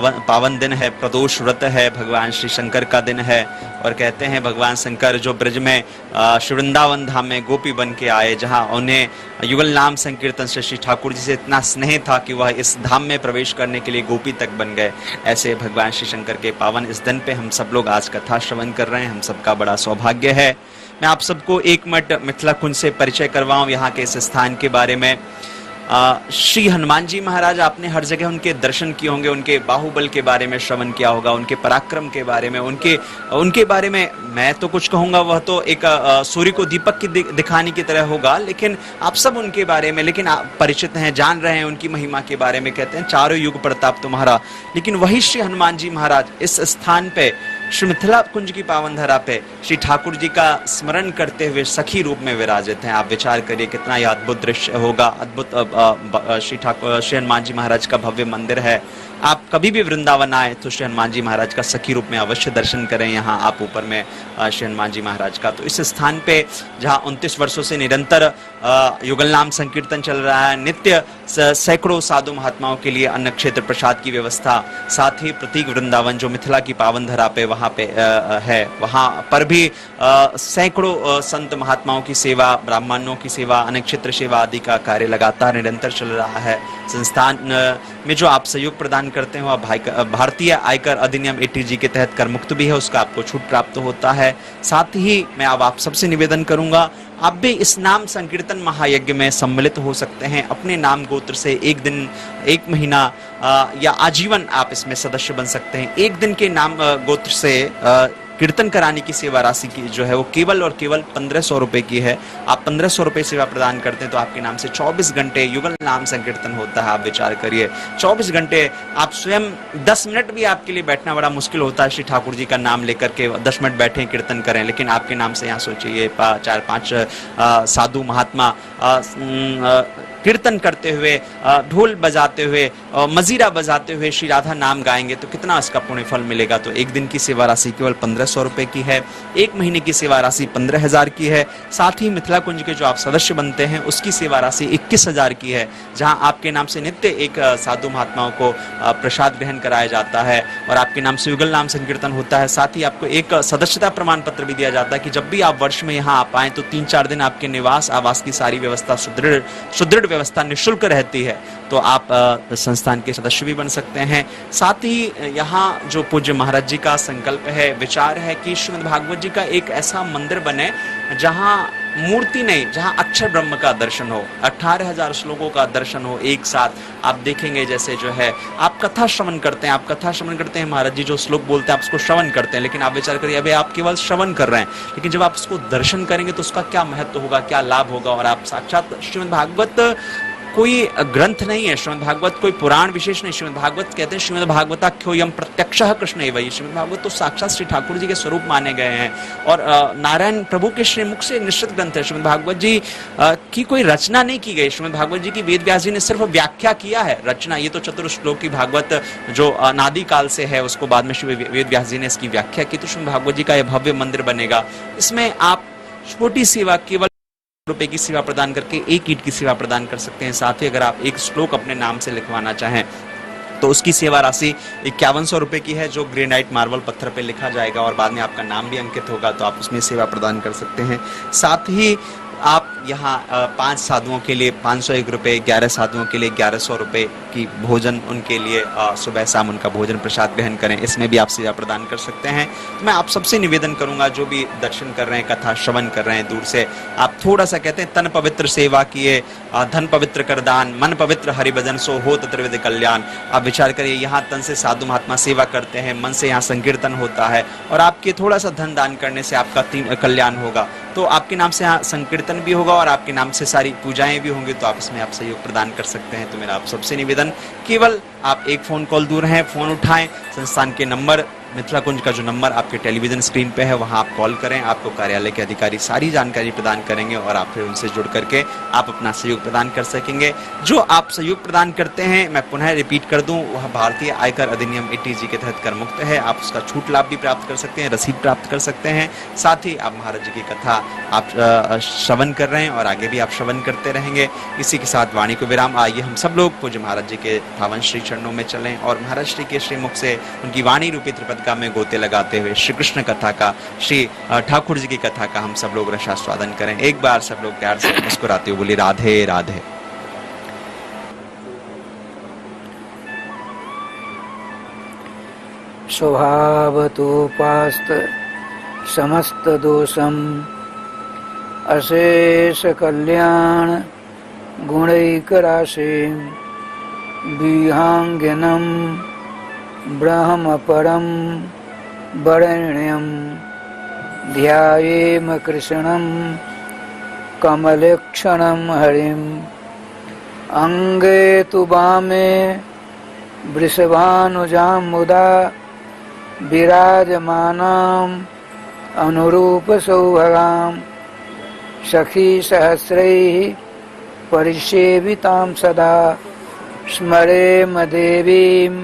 पावन दिन है, प्रदोष व्रत है, भगवान श्री शंकर का दिन है। और कहते हैं भगवान शंकर जो ब्रज में वृंदावन धाम में गोपी बन के आए, जहां उन्हें युगल नाम संकीर्तन से श्री ठाकुर जी से इतना स्नेह था कि वह इस धाम में प्रवेश करने के लिए गोपी तक बन गए। ऐसे भगवान श्री शंकर के पावन इस दिन पे हम सब लोग आज कथा श्रवण कर रहे हैं। हम सबका बड़ा सौभाग्य है। मैं आप सबको एक मिनट मिथिला कुंज से परिचय करवाऊं, यहाँ के इस स्थान के बारे में। श्री हनुमान जी महाराज, आपने हर जगह उनके दर्शन किए होंगे, उनके बाहुबल के बारे में श्रवण किया होगा, उनके पराक्रम के बारे में, उनके बारे में मैं तो कुछ कहूंगा, वह तो एक सूर्य को दीपक की दिखाने की तरह होगा, लेकिन आप सब उनके बारे में लेकिन आप परिचित हैं, जान रहे हैं उनकी महिमा के बारे में। कहते हैं चारों युग प्रताप तुम्हारा, लेकिन वही श्री हनुमान जी महाराज इस स्थान पे श्री मिथिला कुंज की पावन धरा पे श्री ठाकुर जी का स्मरण करते हुए सखी रूप में विराजित हैं। आप विचार करिए कितना यह अद्भुत दृश्य होगा। अद्भुत श्री हनुमान जी महाराज का भव्य मंदिर है। आप कभी भी वृंदावन आए तो श्री हनुमान जी महाराज का सखी रूप में अवश्य दर्शन करें। यहाँ आप ऊपर में श्री हनुमान जी महाराज का, तो इस स्थान पे जहाँ 29 वर्षों से निरंतर युगल नाम संकीर्तन चल रहा है, नित्य सैकड़ों साधु महात्माओं के लिए अन्न क्षेत्र प्रसाद की व्यवस्था, साथ ही प्रतीक वृंदावन जो मिथिला की पावन धरा पे वहाँ पे है, वहाँ पर भी सैकड़ों संत महात्माओं की सेवा, ब्राह्मणों की सेवा, अन्न क्षेत्र सेवा आदि का कार्य लगातार निरंतर चल रहा है। संस्थान में जो आप सहयोग प्रदान करते हैं वह भारतीय आयकर अधिनियम 80G के तहत कर मुक्त भी है, उसका आपको छूट प्राप्त होता है। साथ ही मैं अब आप सबसे निवेदन करूंगा, आप भी इस नाम संकीर्तन महायज्ञ में सम्मिलित हो सकते हैं। अपने नाम गोत्र से एक दिन, एक महीना या आजीवन आप इसमें सदस्य बन सकते हैं। एक दिन के नाम गोत्र से कीर्तन कराने की सेवा राशि की जो है वो केवल और केवल 1500 रुपए की है। आप 1500 रुपए सेवा प्रदान करते हैं तो आपके नाम से 24 घंटे युगल नाम संकीर्तन होता है। आप विचार करिए 24 घंटे, आप स्वयं 10 मिनट भी आपके लिए बैठना बड़ा मुश्किल होता है। श्री ठाकुर जी का नाम लेकर के 10 मिनट बैठे कीर्तन करें, लेकिन आपके नाम से यहाँ सोचिए 4-5 साधु महात्मा कीर्तन करते हुए, ढोल बजाते हुए, मजीरा बजाते हुए श्री राधा नाम गाएंगे तो कितना इसका पुण्य फल मिलेगा। तो एक दिन की सेवा राशि केवल 1500 रुपए की है, एक महीने की सेवा राशि 15,000 की है। साथ ही मिथिला कुंज के जो आप सदस्य बनते हैं उसकी सेवा राशि 21,000 की है, जहां आपके नाम से नित्य एक साधु महात्माओं को प्रसाद ग्रहण कराया जाता है और आपके नाम से युगल नाम संकीर्तन होता है। साथ ही आपको एक सदस्यता प्रमाण पत्र भी दिया जाता है कि जब भी आप वर्ष में यहाँ आप आए तो 3-4 दिन आपके निवास आवास की सारी व्यवस्था सुदृढ़ व्यवस्था निःशुल्क रहती है, तो आप संस्थान के सदस्य भी बन सकते हैं। साथ ही यहाँ जो पूज्य महाराज जी का संकल्प है, विचार है कि श्रीमद् भागवत जी का एक ऐसा मंदिर बने जहाँ मूर्ति नहीं, जहाँ अक्षर ब्रह्म का दर्शन हो, 18,000 श्लोकों का दर्शन हो एक साथ। आप देखेंगे जैसे जो है आप कथा श्रवण करते हैं, महाराज जी जो श्लोक बोलते हैं आप उसको श्रवण करते हैं, लेकिन आप विचार करिए अभी आप केवल श्रवण कर रहे हैं, लेकिन जब आप उसको दर्शन करेंगे तो उसका क्या महत्व होगा, क्या लाभ होगा। और आप साक्षात श्रीमद् भागवत कोई ग्रंथ नहीं है, श्रीमद् भागवत कोई पुराण विशेष नहीं। श्रीमद् भागवत कहते हैं श्रीमद् भागवताख्योयम प्रत्यक्षः कृष्ण एव। श्रीमद् भागवत तो साक्षात श्री ठाकुर जी के स्वरूप माने गए हैं और नारायण प्रभु के श्रीमुख से निश्चित ग्रंथ है। श्रीमद् भागवत जी की कोई रचना नहीं की गई। श्रीमद् भागवत जी की वेद व्यास जी ने सिर्फ व्याख्या किया है, रचना ये तो चतुर्श्लोक की भागवत जो अनादि काल से है उसको बाद में श्री वेद व्यास जी ने इसकी व्याख्या की। तो श्रीमद् भागवत जी का यह भव्य मंदिर बनेगा। इसमें आप छोटी सेवा केवल रुपए की सेवा प्रदान करके 1 ईंट की सेवा प्रदान कर सकते हैं। साथ ही अगर आप एक श्लोक अपने नाम से लिखवाना चाहें तो उसकी सेवा राशि 5100 रुपए की है, जो ग्रेनाइट मार्बल पत्थर पे लिखा जाएगा और बाद में आपका नाम भी अंकित होगा, तो आप उसमें सेवा प्रदान कर सकते हैं। साथ ही आप यहाँ 5 साधुओं के लिए 501 रुपये, 11 साधुओं के लिए 1100 रुपये की भोजन, उनके लिए सुबह शाम उनका भोजन प्रसाद ग्रहण करें, इसमें भी आप सेवा प्रदान कर सकते हैं। तो मैं आप सबसे निवेदन करूंगा जो भी दर्शन कर रहे हैं, कथा श्रवण कर रहे हैं दूर से, आप थोड़ा सा कहते हैं तन पवित्र सेवा किए, धन पवित्र कर दान, मन पवित्र हरिभजन सो हो त्रिविध कल्याण। आप विचार करिए यहाँ तन से साधु महात्मा सेवा करते हैं, मन से यहाँ संकीर्तन होता है और आपके थोड़ा सा धन दान करने से आपका 3 कल्याण होगा। तो आपके नाम से यहाँ संकीर्तन भी होगा और आपके नाम से सारी पूजाएं भी होंगी, तो आप इसमें आप सहयोग प्रदान कर सकते हैं। तो मेरा आप सबसे निवेदन, केवल आप एक फोन कॉल दूर हैं, फोन उठाएं, संस्थान के नंबर मिथिला कुंज का जो नंबर आपके टेलीविजन स्क्रीन पे है वहां आप कॉल करें, आपको कार्यालय के अधिकारी सारी जानकारी प्रदान करेंगे और आप फिर उनसे जुड़ करके आप अपना सहयोग प्रदान कर सकेंगे। जो आप सहयोग प्रदान करते हैं, मैं पुनः रिपीट कर दूं, वह भारतीय आयकर अधिनियम 80G के तहत कर मुक्त है। आप उसका छूट लाभ भी प्राप्त कर सकते हैं, रसीद प्राप्त कर सकते हैं। साथ ही आप महाराज जी की कथा आप श्रवण कर रहे हैं और आगे भी आप श्रवण करते रहेंगे। इसी के साथ वाणी को विराम। आइए हम सब लोग पूज्य महाराज जी के पावन श्री चरणों में चलें और महाराज श्री के श्रीमुख से उनकी वाणी रूपी त्रिपदिका में गोते लगाते हुए श्री कृष्ण कथा का, श्री ठाकुर जी की कथा का हम सब लोग रसास्वादन करें। एक बार सब लोग प्यार से मुस्कुराते हुए बोले राधे राधे। स्वभावतोपास्त समस्त दोषम अशेष कल्याण गुणैकराशि विहांगिनम ब्रह्म परम वरेण्यम ध्यायेम कृष्णम कमलेक्षणम हरिम अंगे तु वामे वृषभानुजां मुदा विराजमानां अनुरूप सौभगां सखी सहस्रैः परिसेवितां सदा स्मरेम देवीं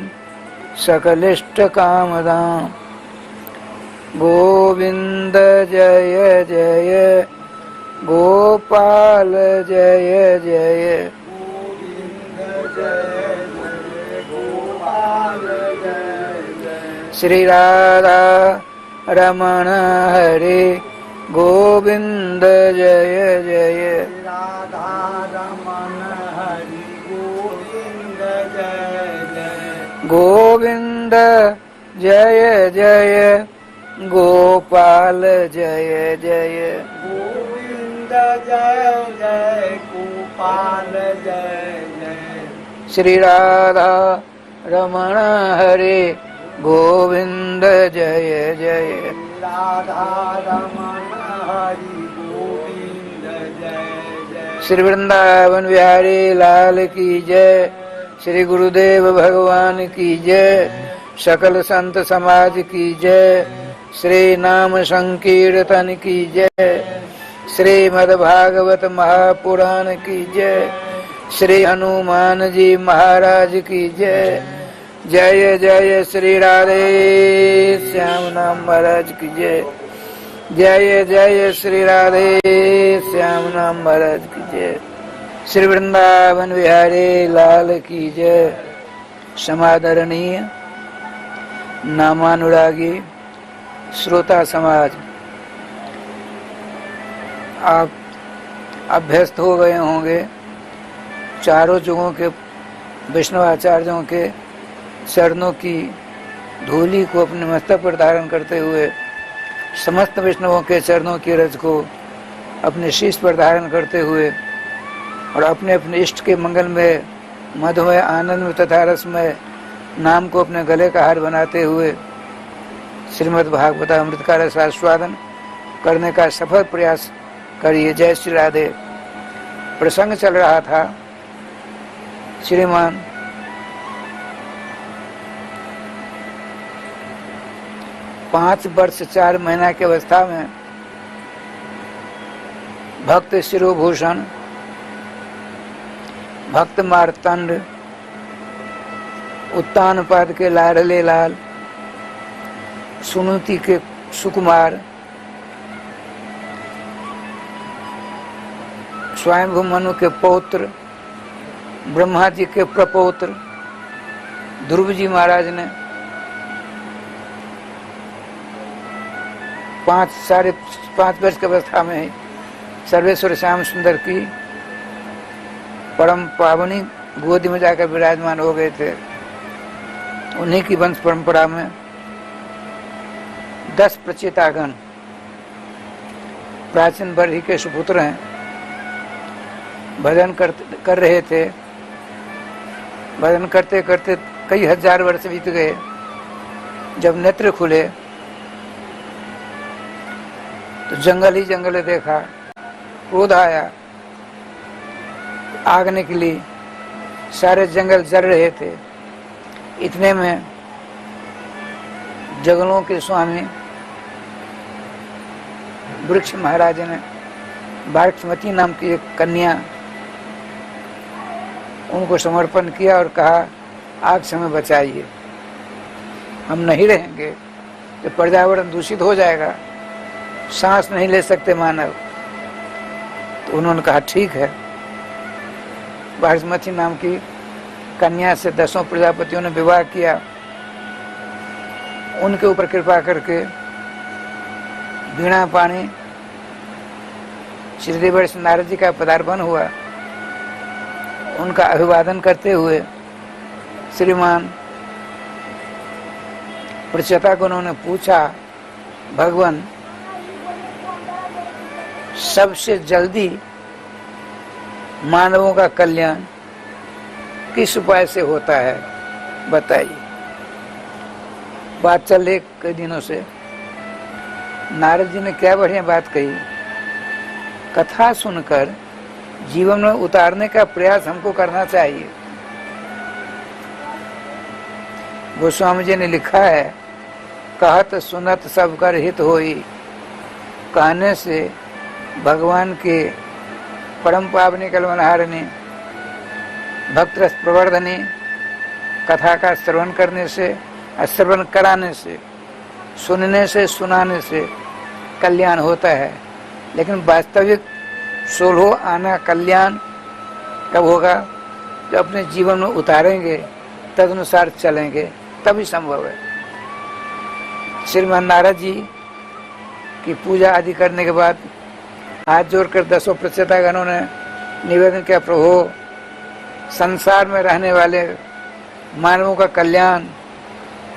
सकलिष्टकामदां। गोविंद जय जय गोपाल जय जय श्री राधा रमण हरे गोविंद जय जय राधा रमण हरि गोविंद जय जय गोविंद जय जय गोपाल जय जय गोविंद जय जय गोपाल जय जय श्री राधा रमण हरे गोविंद जय जय राधा रमण हरि गोविंद जय जय श्री वृंदावन बिहारी लाल की जय। श्री गुरुदेव भगवान की जय। सकल संत समाज की जय। श्री नाम संकीर्तन की जय। श्रीमद् भागवत महापुराण की जय। श्री हनुमान जी महाराज की जय। जय जय श्री राधे श्याम नाम महाराज की जय। जय जय श्री राधे श्याम नाम महाराज की जय। श्री वृंदावन बिहारी लाल की जय। समादरणीय नामानुरागी श्रोता समाज, आप अभ्यस्त हो गए होंगे चारों जुगों के वैष्णवाचार्यों के चरणों की धूलि को अपने मस्तक पर धारण करते हुए, समस्त वैष्णवों के चरणों की रज को अपने शीश पर धारण करते हुए और अपने अपने इष्ट के मंगल में मधुमय आनंद में तथा रसमय नाम को अपने गले का हार बनाते हुए श्रीमद् भागवत अमृत का रसास्वादन करने का सफल प्रयास करिए। जय श्री राधे। प्रसंग चल रहा था श्रीमान पाँच वर्ष 4 महीना की अवस्था में भक्त शिरोभूषण, भक्त मार्तंड, उत्तानपाद के लाडले लाल, सुनीति के सुकुमार, स्वयंभू मनु के पौत्र, ब्रह्मा जी के प्रपौत्र ध्रुव जी महाराज ने 5.5 वर्ष की अवस्था में ही सर्वेश्वर श्याम सुंदर की परम पावनी गोदी में जाकर विराजमान हो गए थे। उन्हीं की वंश परंपरा में 10 प्रचेतागण प्राचीन बरही के सुपुत्र हैं, भजन कर रहे थे। भजन करते करते कई हजार वर्ष बीत गए। जब नेत्र खुले तो जंगल ही जंगल देखा। क्रोध आया, आग निकली, सारे जंगल जल रहे थे। इतने में जंगलों के स्वामी वृक्ष महाराज ने बारक्षमती नाम की एक कन्या उनको समर्पण किया और कहा आग से हमें बचाइए, हम नहीं रहेंगे तो पर्यावरण दूषित हो जाएगा, सांस नहीं ले सकते मानव। तो उन्होंने कहा ठीक है। बारक्षमती नाम की कन्या से 10 प्रजापतियों ने विवाह किया। उनके ऊपर कृपा करके वीणा पाणी श्री देवर्षि नारद जी का पदार्पण हुआ। उनका अभिवादन करते हुए श्रीमान प्रचेता को उन्होंने पूछा, भगवान सबसे जल्दी मानवों का कल्याण किस उपाय से होता है बताइए। बात चल रही कई दिनों से। नारद जी ने क्या बढ़िया बात कही, कथा सुनकर जीवन में उतारने का प्रयास हमको करना चाहिए। गोस्वामी जी ने लिखा है, कहत सुनत सब कर हित होई, कहने से भगवान के परम पावनी कलमनहारिणी भक्त रस प्रवर्धनी कथा का श्रवण करने से, श्रवण कराने से, सुनने से, सुनाने से कल्याण होता है। लेकिन वास्तविक 16 आना कल्याण कब होगा? जब अपने जीवन में उतारेंगे, तदनुसार चलेंगे, तभी संभव है। श्रीमान नारद जी की पूजा आदि करने के बाद हाथ जोड़कर 10 प्रचेतागणों ने निवेदन किया, प्रभु संसार में रहने वाले मानवों का कल्याण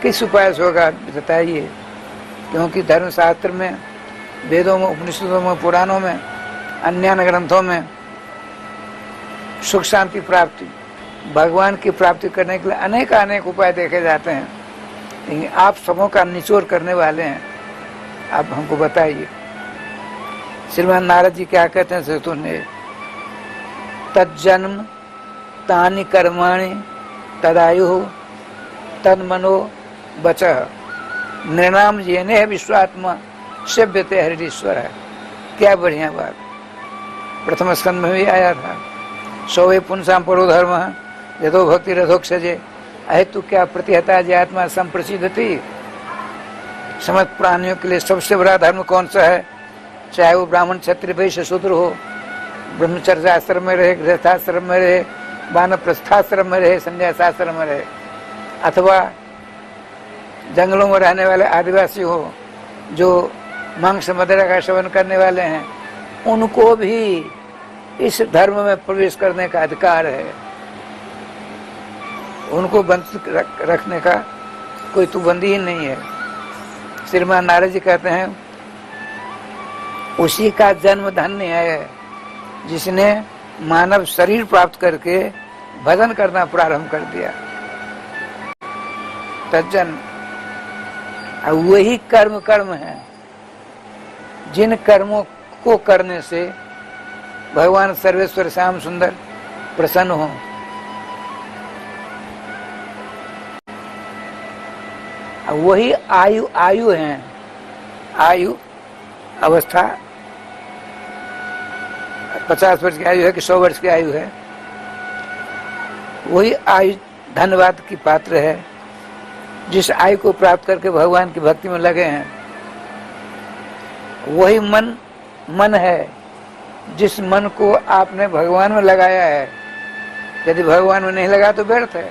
किस उपाय से होगा बताइए। क्योंकि धर्मशास्त्र में, वेदों में, उपनिषदों में, पुराणों में, अन्य ग्रंथों में सुख शांति प्राप्ति, भगवान की प्राप्ति करने के लिए अनेक उपाय देखे जाते हैं। लेकिन आप सबों का निचोड़ करने वाले हैं, आप हमको बताइए। श्रीमान नारद जी क्या कहते हैं सुने, तज्जन्म तानि कर्माणि तदायु तन्मनो बचः नृणाम येने विश्वात्मा सेव्यते हरिश्वर है। क्या बढ़िया बात। प्रथम स्कंद में भी आया था, सौवे पुंसाम परो धर्म यदो भक्ति रथोक्षजे अहेतु क्या प्रतिहता जे आत्मा संप्रसिद्धति। समस्त प्राणियों के लिए सबसे बड़ा धर्म कौन सा है? चाहे वो ब्राह्मण क्षत्रिय वैश्य शूद्र हो, ब्रह्मचर्य आश्रम में रहे, गृहस्थाश्रम में रहे, वानप्रस्थाश्रम में रहे, संन्यासाश्रम में रहे, अथवा जंगलों में रहने वाले आदिवासी हो जो मांस मदिरा का सेवन करने वाले हैं, उनको भी इस धर्म में प्रवेश करने का अधिकार है। उनको वंचित रखने का कोई तुबंदी ही नहीं है। श्रीमान नारद जी कहते हैं, उसी का जन्म धन्य है जिसने मानव शरीर प्राप्त करके भजन करना प्रारंभ कर दिया। तज्जन वही कर्म है जिन कर्मों को करने से भगवान सर्वेश्वर श्याम सुंदर प्रसन्न हो। वही आयु है, आयु अवस्था 50 वर्ष की आयु है कि 100 वर्ष की आयु है। वही आयु धन्यवाद की पात्र है जिस आयु को प्राप्त करके भगवान की भक्ति में लगे हैं। वही मन है जिस मन को आपने भगवान में लगाया है। यदि भगवान में नहीं लगा तो व्यर्थ है।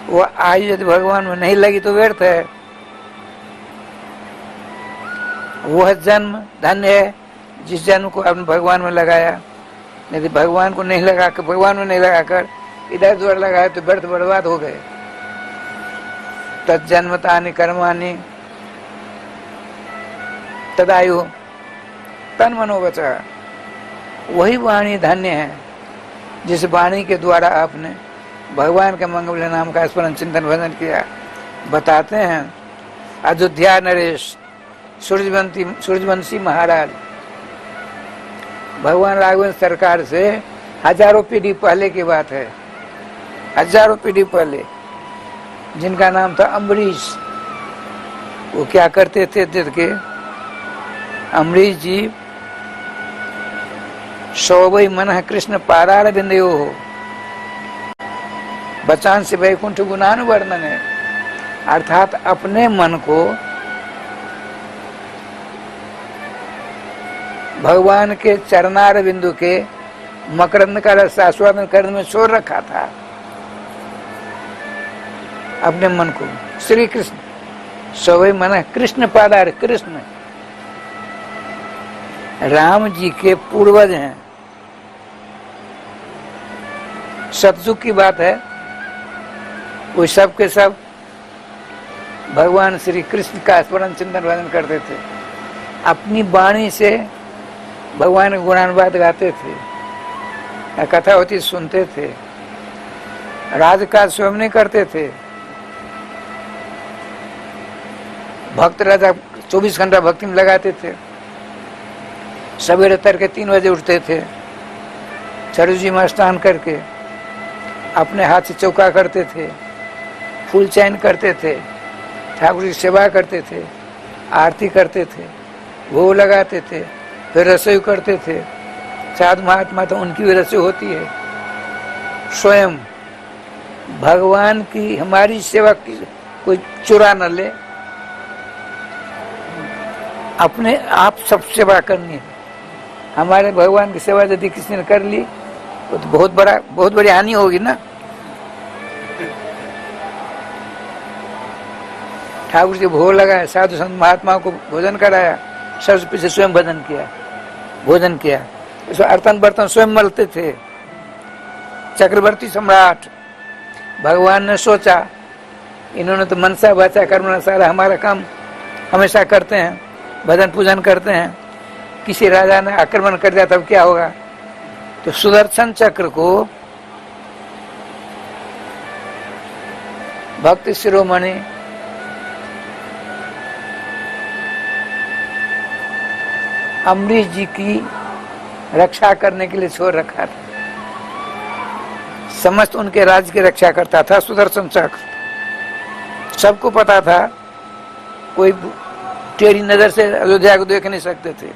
वह आयु यदि भगवान में नहीं लगी तो व्यर्थ है। वह जन्म धन्य है जिस जन्म को आपने भगवान में लगाया। यदि भगवान को नहीं लगा कर, भगवान में नहीं लगाकर इधर उधर लगाया तो व्यर्थ बर्बाद हो गए। तज्जन्मतानि कर्माणि तदायु तन मनोवचः। वही वाणी धन्य है जिस वाणी के द्वारा आपने भगवान के मंगल नाम का स्मरण चिंतन भजन किया। बताते हैं अयोध्या नरेश सूर्यवंशी महाराज भगवान राघवेंद्र सरकार से हजारों पीढ़ी पहले की बात है, हजारों पीढ़ी पहले, जिनका नाम था अम्बरीश। वो क्या करते थे देख के, अमरीश जी सौवई मन कृष्ण पादार बिंदयो हो बचान से वैकुंठ गुणानुवर्णन है, अर्थात अपने मन को भगवान के चरणार बिंदु के मकरंद का रस आस्वादन करने में छोड़ रखा था। अपने मन को श्री कृष्ण सवै मन कृष्ण पादार, कृष्ण राम जी के पूर्वज हैं। सतयुग की बात है, वो सब के सब भगवान श्री कृष्ण का स्मरण चिंतन वर्णन करते थे, अपनी वाणी से भगवान के गुणानुवाद गाते थे, कथा होती सुनते थे, राजकाज स्वयं नहीं करते थे। भक्त राजा 24 घंटा भक्ति में लगाते थे, सवेरे तड़के 3 बजे उठते थे, सरयू जी में स्नान करके अपने हाथ से चौका करते थे, फूल चयन करते थे, ठाकुर की सेवा करते थे, आरती करते थे, भोग लगाते थे, फिर रसोई करते थे। साधु महात्मा तो उनकी भी रसोई होती है। स्वयं भगवान की हमारी सेवा की कोई चुरा न ले, अपने आप सब सेवा करनी है। हमारे भगवान की सेवा यदि किसी ने कर ली तो बहुत बड़ी हानि होगी ना। ठाकुर जी भोग लगाया, साधु संत महात्माओं को भोजन कराया, सबसे पीछे स्वयं भोजन किया। इसको अर्तन बर्तन स्वयं मलते थे। चक्रवर्ती सम्राट भगवान ने सोचा इन्होंने तो मनसा वाचा कर्मणा सारा हमारा काम हमेशा करते हैं, भजन पूजन करते हैं, किसी राजा ने आक्रमण कर दिया तब क्या होगा। तो सुदर्शन चक्र को भक्त शिरोमणि अमरीश जी की रक्षा करने के लिए छोड़ रखा था। समस्त उनके राज्य की रक्षा करता था सुदर्शन चक्र। सबको पता था, कोई टेढ़ी नजर से अयोध्या को देख नहीं सकते थे।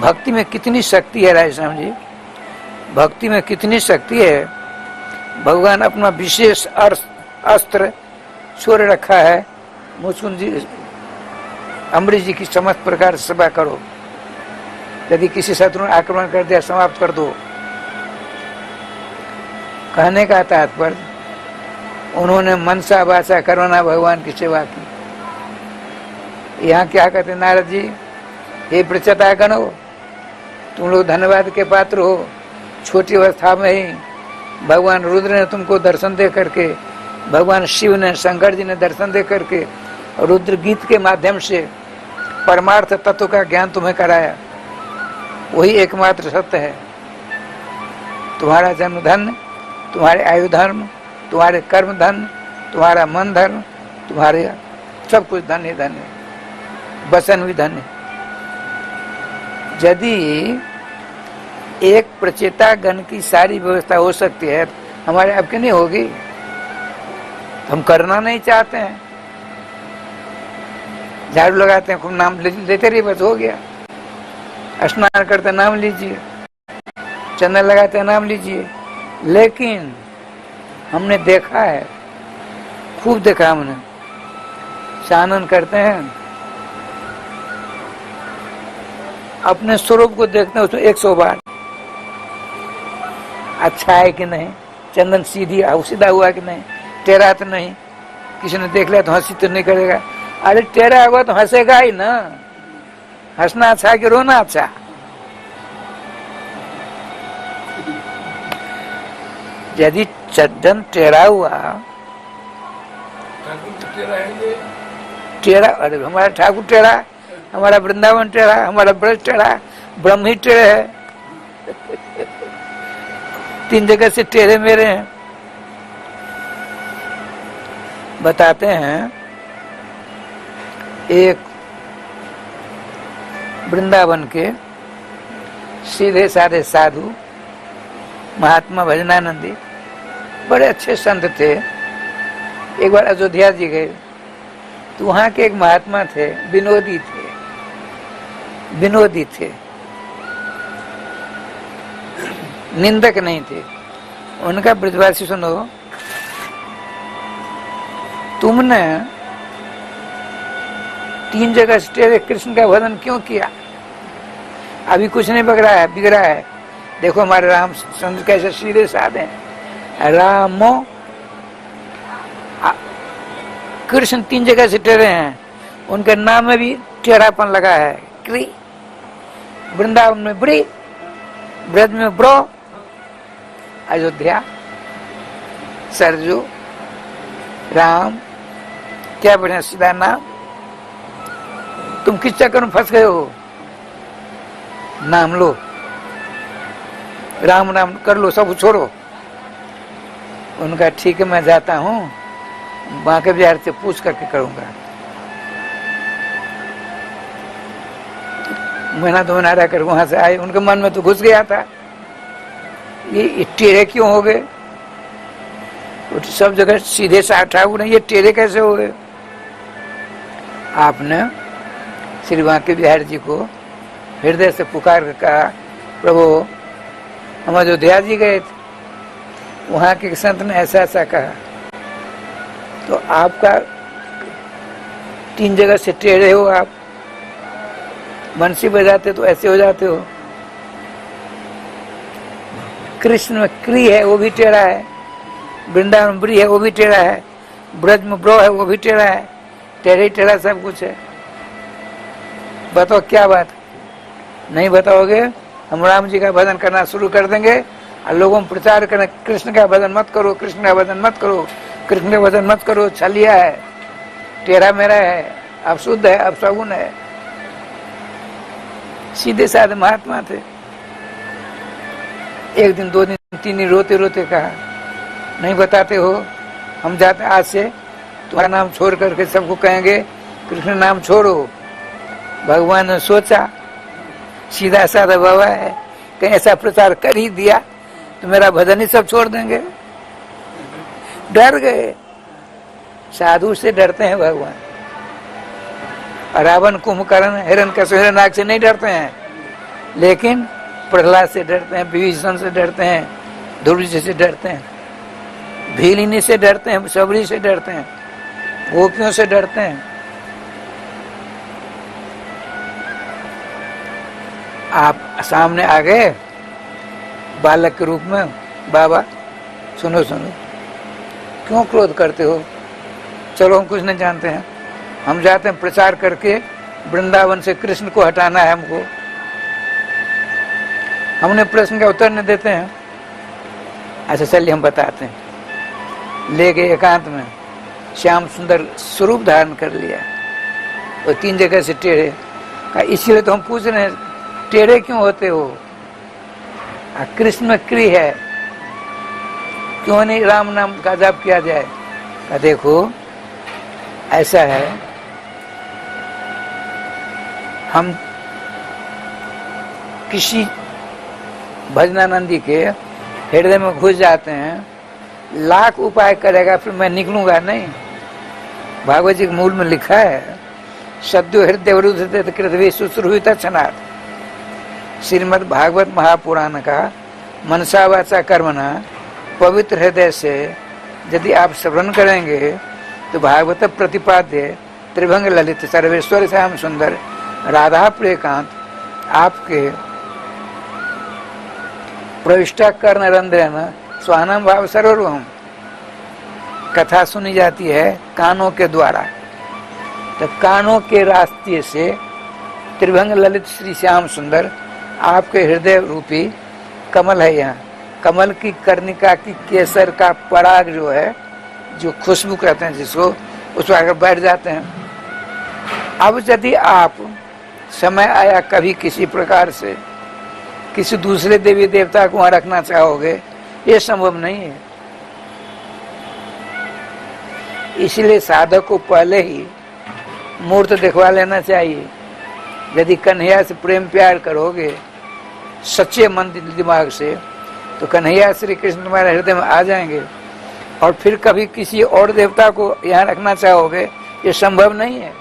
भक्ति में कितनी शक्ति है रायश्याम जी, भक्ति में कितनी शक्ति है। भगवान अपना विशेष अस्त्र छोड़ रखा है। मुकुंद जी अमरीश जी की समस्त प्रकार से सेवा करो, यदि किसी शत्रु ने आक्रमण कर दिया समाप्त कर दो। कहने का तात्पर्य उन्होंने मनसा वाचा कर्मणा भगवान की सेवा की। यहाँ क्या कहते नारद जी, हे प्रचता गणो, तुम लोग धन्यवाद के पात्र हो। छोटी अवस्था में ही भगवान रुद्र ने तुमको दर्शन दे करके, भगवान शिव ने, शंकर जी ने दर्शन दे करके रुद्र गीत के माध्यम से परमार्थ तत्व का ज्ञान तुम्हें कराया। वही एकमात्र सत्य है। तुम्हारा जन्म धन्य, तुम्हारे आयु धर्म, तुम्हारे कर्म धन्य, तुम्हारा मन धर्म, तुम्हारे सब कुछ धन्य धन्य, वचन भी धन्य। यदि एक प्रचेता गण की सारी व्यवस्था हो सकती है, हमारे आपके नहीं होगी। हम करना नहीं चाहते हैं, झाड़ू लगाते हैं, खूब नाम लेते रहिए, बस हो गया। स्नान करते नाम लीजिए, चंदन लगाते नाम लीजिए। लेकिन हमने देखा है, खूब देखा हमने, स्नान करते हैं, अपने स्वरूप को देखते हैं, उसमें 100 बार अच्छा है कि नहीं, चंदन सीधा हुआ कि नहीं, टेढ़ा तो नहीं, किसी ने देख लिया तो हंसी तो नहीं करेगा। अरे टेढ़ा हुआ तो हंसेगा ही ना। हंसना अच्छा कि रोना अच्छा। यदि चंदन टेढ़ा हुआ, टेढ़ा, अरे हमारा ठाकुर टेढ़ा, हमारा वृंदावन टेढ़ा, हमारा ब्रज टेढ़ा, ब्रह्म ही टेढ़े है। 3 जगह से टेढ़े मेरे हैं। बताते हैं, एक वृंदावन के सीधे साधे साधु महात्मा भजनानंदी बड़े अच्छे संत थे। एक बार अयोध्या जी गए तो वहाँ के एक महात्मा थे, विनोदी थे, निंदक नहीं थे। उनका ब्रजवासी सुनो, तुमने 3 जगह से कृष्ण का भजन क्यों किया? अभी कुछ नहीं बिगड़ा है। देखो हमारे रामचंद्र कैसे सीधे साधे हैं। रामो कृष्ण 3 जगह से टेढ़े हैं, उनके नाम में भी टेढ़ापन लगा है। क्री, वृंदावन में ब्री, ब्रज में ब्रो, अयोध्या सरजू, राम, क्या बढ़िया सीधा नाम। तुम किस चक्कर में फंस गए हो? नाम लो, राम नाम कर लो, सब छोड़ो। उनका ठीक है, मैं जाता हूँ, बांके बिहार से पूछ करके करूंगा। महीना 2 महीना रहकर वहां से आए, उनके मन में तो घुस गया था ये टेढ़े क्यों हो गए। तो सब जगह सीधे से ठाकुर, ये टेढ़े कैसे हो गए? आपने श्री बांके बिहारी जी को हृदय से पुकार कर कहा, प्रभु हम अयोध्या जी गए थे, वहां के संत ने ऐसा ऐसा कहा, तो आपका 3 जगह से टेढ़े हो, आप बंसी बजाते तो ऐसे हो जाते हो। कृष्ण में क्री है वो भी टेढ़ा है, वृंदावन ब्री है वो भी टेढ़ा है, ब्रज में ब्रो है वो भी टेढ़ा है, टेढ़े टेढ़ा सब कुछ है। बताओ क्या बात? नहीं बताओगे, हम राम जी का भजन करना शुरू कर देंगे और लोगों में प्रचार करें, कृष्ण का भजन मत करो, कृष्ण का भजन मत करो, कृष्ण का भजन मत करो, छलिया है, टेढ़ा मेरा है, अब शुद्ध है, अब सगुन है। सीधे साधे महात्मा थे। 1 दिन 2 दिन 3 दिन रोते रोते कहा, नहीं बताते हो, हम जाते आज से तुम्हारा नाम छोड़ करके सबको कहेंगे कृष्ण नाम छोड़ो। भगवान ने सोचा सीधा साधा बाबा है, कहीं ऐसा प्रचार कर ही दिया तो मेरा भजन ही सब छोड़ देंगे। डर गए। साधु से डरते हैं भगवान। रावण, कुंभकर्ण, हिरण्यकश्यप, हिरण्याक्ष से नहीं डरते हैं, लेकिन प्रहलाद से डरते हैं, विभीषण से डरते हैं, ध्रुव जी से डरते हैं, भीलिनी से डरते हैं, सबरी से डरते हैं, गोपियों से डरते हैं। आप सामने आ गए बालक के रूप में, बाबा सुनो सुनो, क्यों क्रोध करते हो? चलो हम कुछ नहीं जानते हैं, हम जाते हैं प्रचार करके वृंदावन से कृष्ण को हटाना है हमको। हमने प्रश्न का उत्तर नहीं देते हैं। अच्छा चलिए हम बताते हैं। ले गए एकांत में, श्याम सुंदर स्वरूप धारण कर लिया और 3 जगह से टेढ़े। इसीलिए तो हम पूछ रहे हैं टेढ़े क्यों होते हो? कृष्ण में क्री है, क्यों नहीं राम नाम का जाप किया जाए? देखो ऐसा है, हम किसी भजनानंदी के हृदय में घुस जाते हैं, लाख उपाय करेगा फिर मैं निकलूंगा नहीं। भागवत जी के मूल में लिखा है, सद्यो हृदय वरुद्ध कृतवे शुश्रूषित क्षणात्। श्रीमद् भागवत महापुराण का मनसा वाचा कर्मणा पवित्र हृदय से यदि आप श्रवण करेंगे तो भागवत प्रतिपाद्य त्रिभंग ललित सर्वेश्वर श्याम सुंदर राधा प्रियकांत आपके प्रविष्टा कर्ण रंध्रन स्वानम भाव सर्वम कथा सुनी जाती है कानों के द्वारा। तो कानों के रास्ते से त्रिभंग ललित श्री श्याम सुंदर आपके हृदय रूपी कमल है। यहाँ कमल की कर्णिका की केसर का पराग जो है, जो खुशबू कहते हैं जिसको, उस पर आकर बैठ जाते हैं। अब यदि आप समय आया कभी किसी प्रकार से किसी दूसरे देवी देवता को वहां रखना चाहोगे, ये संभव नहीं है। इसलिए साधक को पहले ही मूर्त दिखवा लेना चाहिए। यदि कन्हैया से प्रेम प्यार करोगे सच्चे मन दिमाग से, तो कन्हैया श्री कृष्ण तुम्हारे हृदय में आ जाएंगे। और फिर कभी किसी और देवता को यहाँ रखना चाहोगे, ये संभव नहीं है।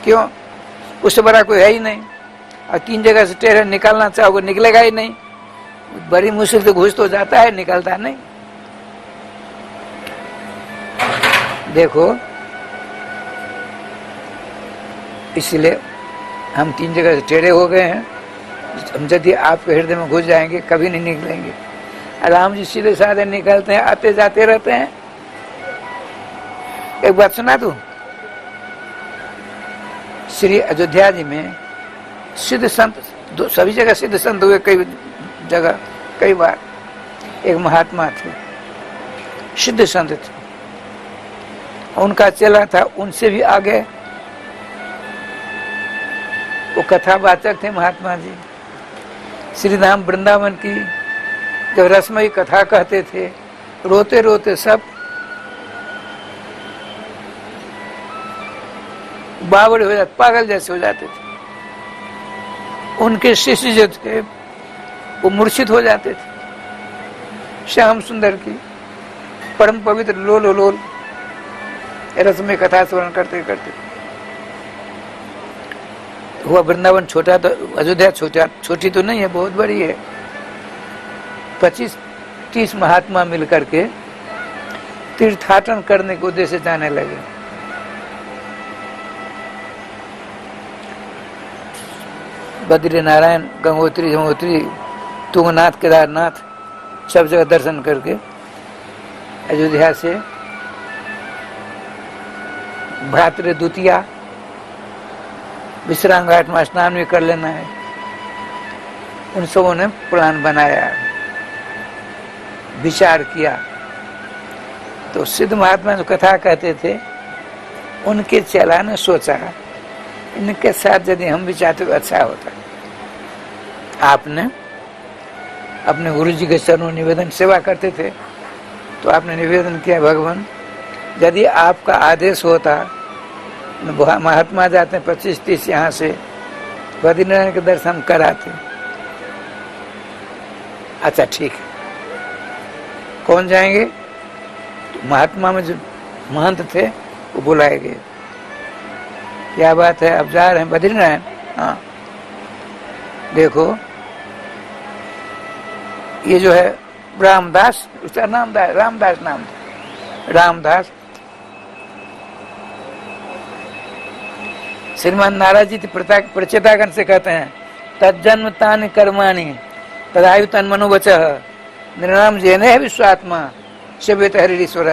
क्यों? उससे बड़ा कोई है ही नहीं। और 3 जगह से टेढ़े निकालना चाहोगे, निकलेगा ही नहीं। बड़ी मुश्किल से घुस तो जाता है, निकलता नहीं। देखो, इसलिए हम 3 जगह से टेढ़े हो गए हैं। हम यदि आपके हृदय में घुस जाएंगे, कभी नहीं निकलेंगे। राम जी सीधे साधे निकलते हैं, आते जाते रहते हैं। एक बात सुना दूं, श्री अयोध्या जी में सिद्ध संत, सभी जगह सिद्ध संत हुए, कई जगह कई बार। एक महात्मा थे, सिद्ध संत थे, उनका चेला था, उनसे भी आगे वो कथावाचक थे महात्मा जी। श्री धाम वृंदावन की जब रसमयी कथा कहते थे, रोते रोते सब बावड़े हो जाते, पागल जैसे हो जाते थे। उनके शिष्य जो थे वो मूर्छित हो जाते थे। श्याम सुंदर की परम पवित्र लोल लोल रसमयी कथा स्मरण करते करते। हुआ वृंदावन छोटा, तो अयोध्या छोटी तो नहीं है, बहुत बड़ी है। 25-30 महात्मा मिलकर के तीर्थाटन करने के उद्देश्य से जाने लगे। बद्री नारायण, गंगोत्री, यमुनोत्री, तुंगनाथ, केदारनाथ, सब जगह दर्शन करके अयोध्या से भ्रातृ द्वितीया विश्राम घाट में स्नान भी कर लेना है। उन सबों ने प्लान बनाया, विचार किया। तो सिद्ध महात्मा जो कथा कहते थे, उनके चेला ने सोचा इनके साथ यदि हम भी चाहते तो अच्छा होता। आपने अपने गुरु जी के चरणों निवेदन, सेवा करते थे, तो आपने निवेदन किया, भगवान यदि आपका आदेश होता, महात्मा जाते हैं 25-30 यहाँ से, बद्रीनारायण के दर्शन कराते। अच्छा ठीक है, कौन जाएंगे? तो महात्मा में जो महंत थे वो बुलाए गए। क्या बात है, अब जा रहे हैं बद्रीनारायण? हाँ, देखो ये जो है रामदास, उसका नाम रामदास नाम था, रामदास। श्रीमान नाराज जी प्रचेतागण से कहते हैं, तज्जन्म तानि कर्माणि तदायु तन मनोवचः निर्णाम जेने विश्वात्मा सेवेत हरिश्वर।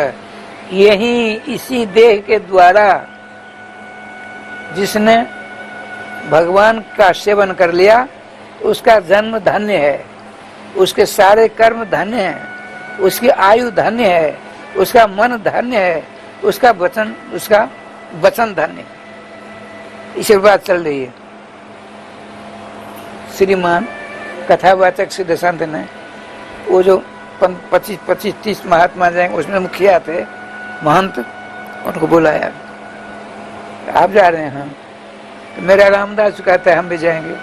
यही इसी देह के द्वारा जिसने भगवान का सेवन कर लिया, उसका जन्म धन्य है, उसके सारे कर्म धन्य हैं, उसकी आयु धन्य है, उसका मन धन्य है, उसका वचन धन्य है। इसी बात चल रही है। श्रीमान कथावाचक सिद्ध संत ने वो जो 25-30 महात्मा जाएंगे, उसमें मुखिया थे महंत, उनको बुलाया। आप जा रहे हैं? हाँ। तो मेरा रामदास कहता है हम भी जाएंगे।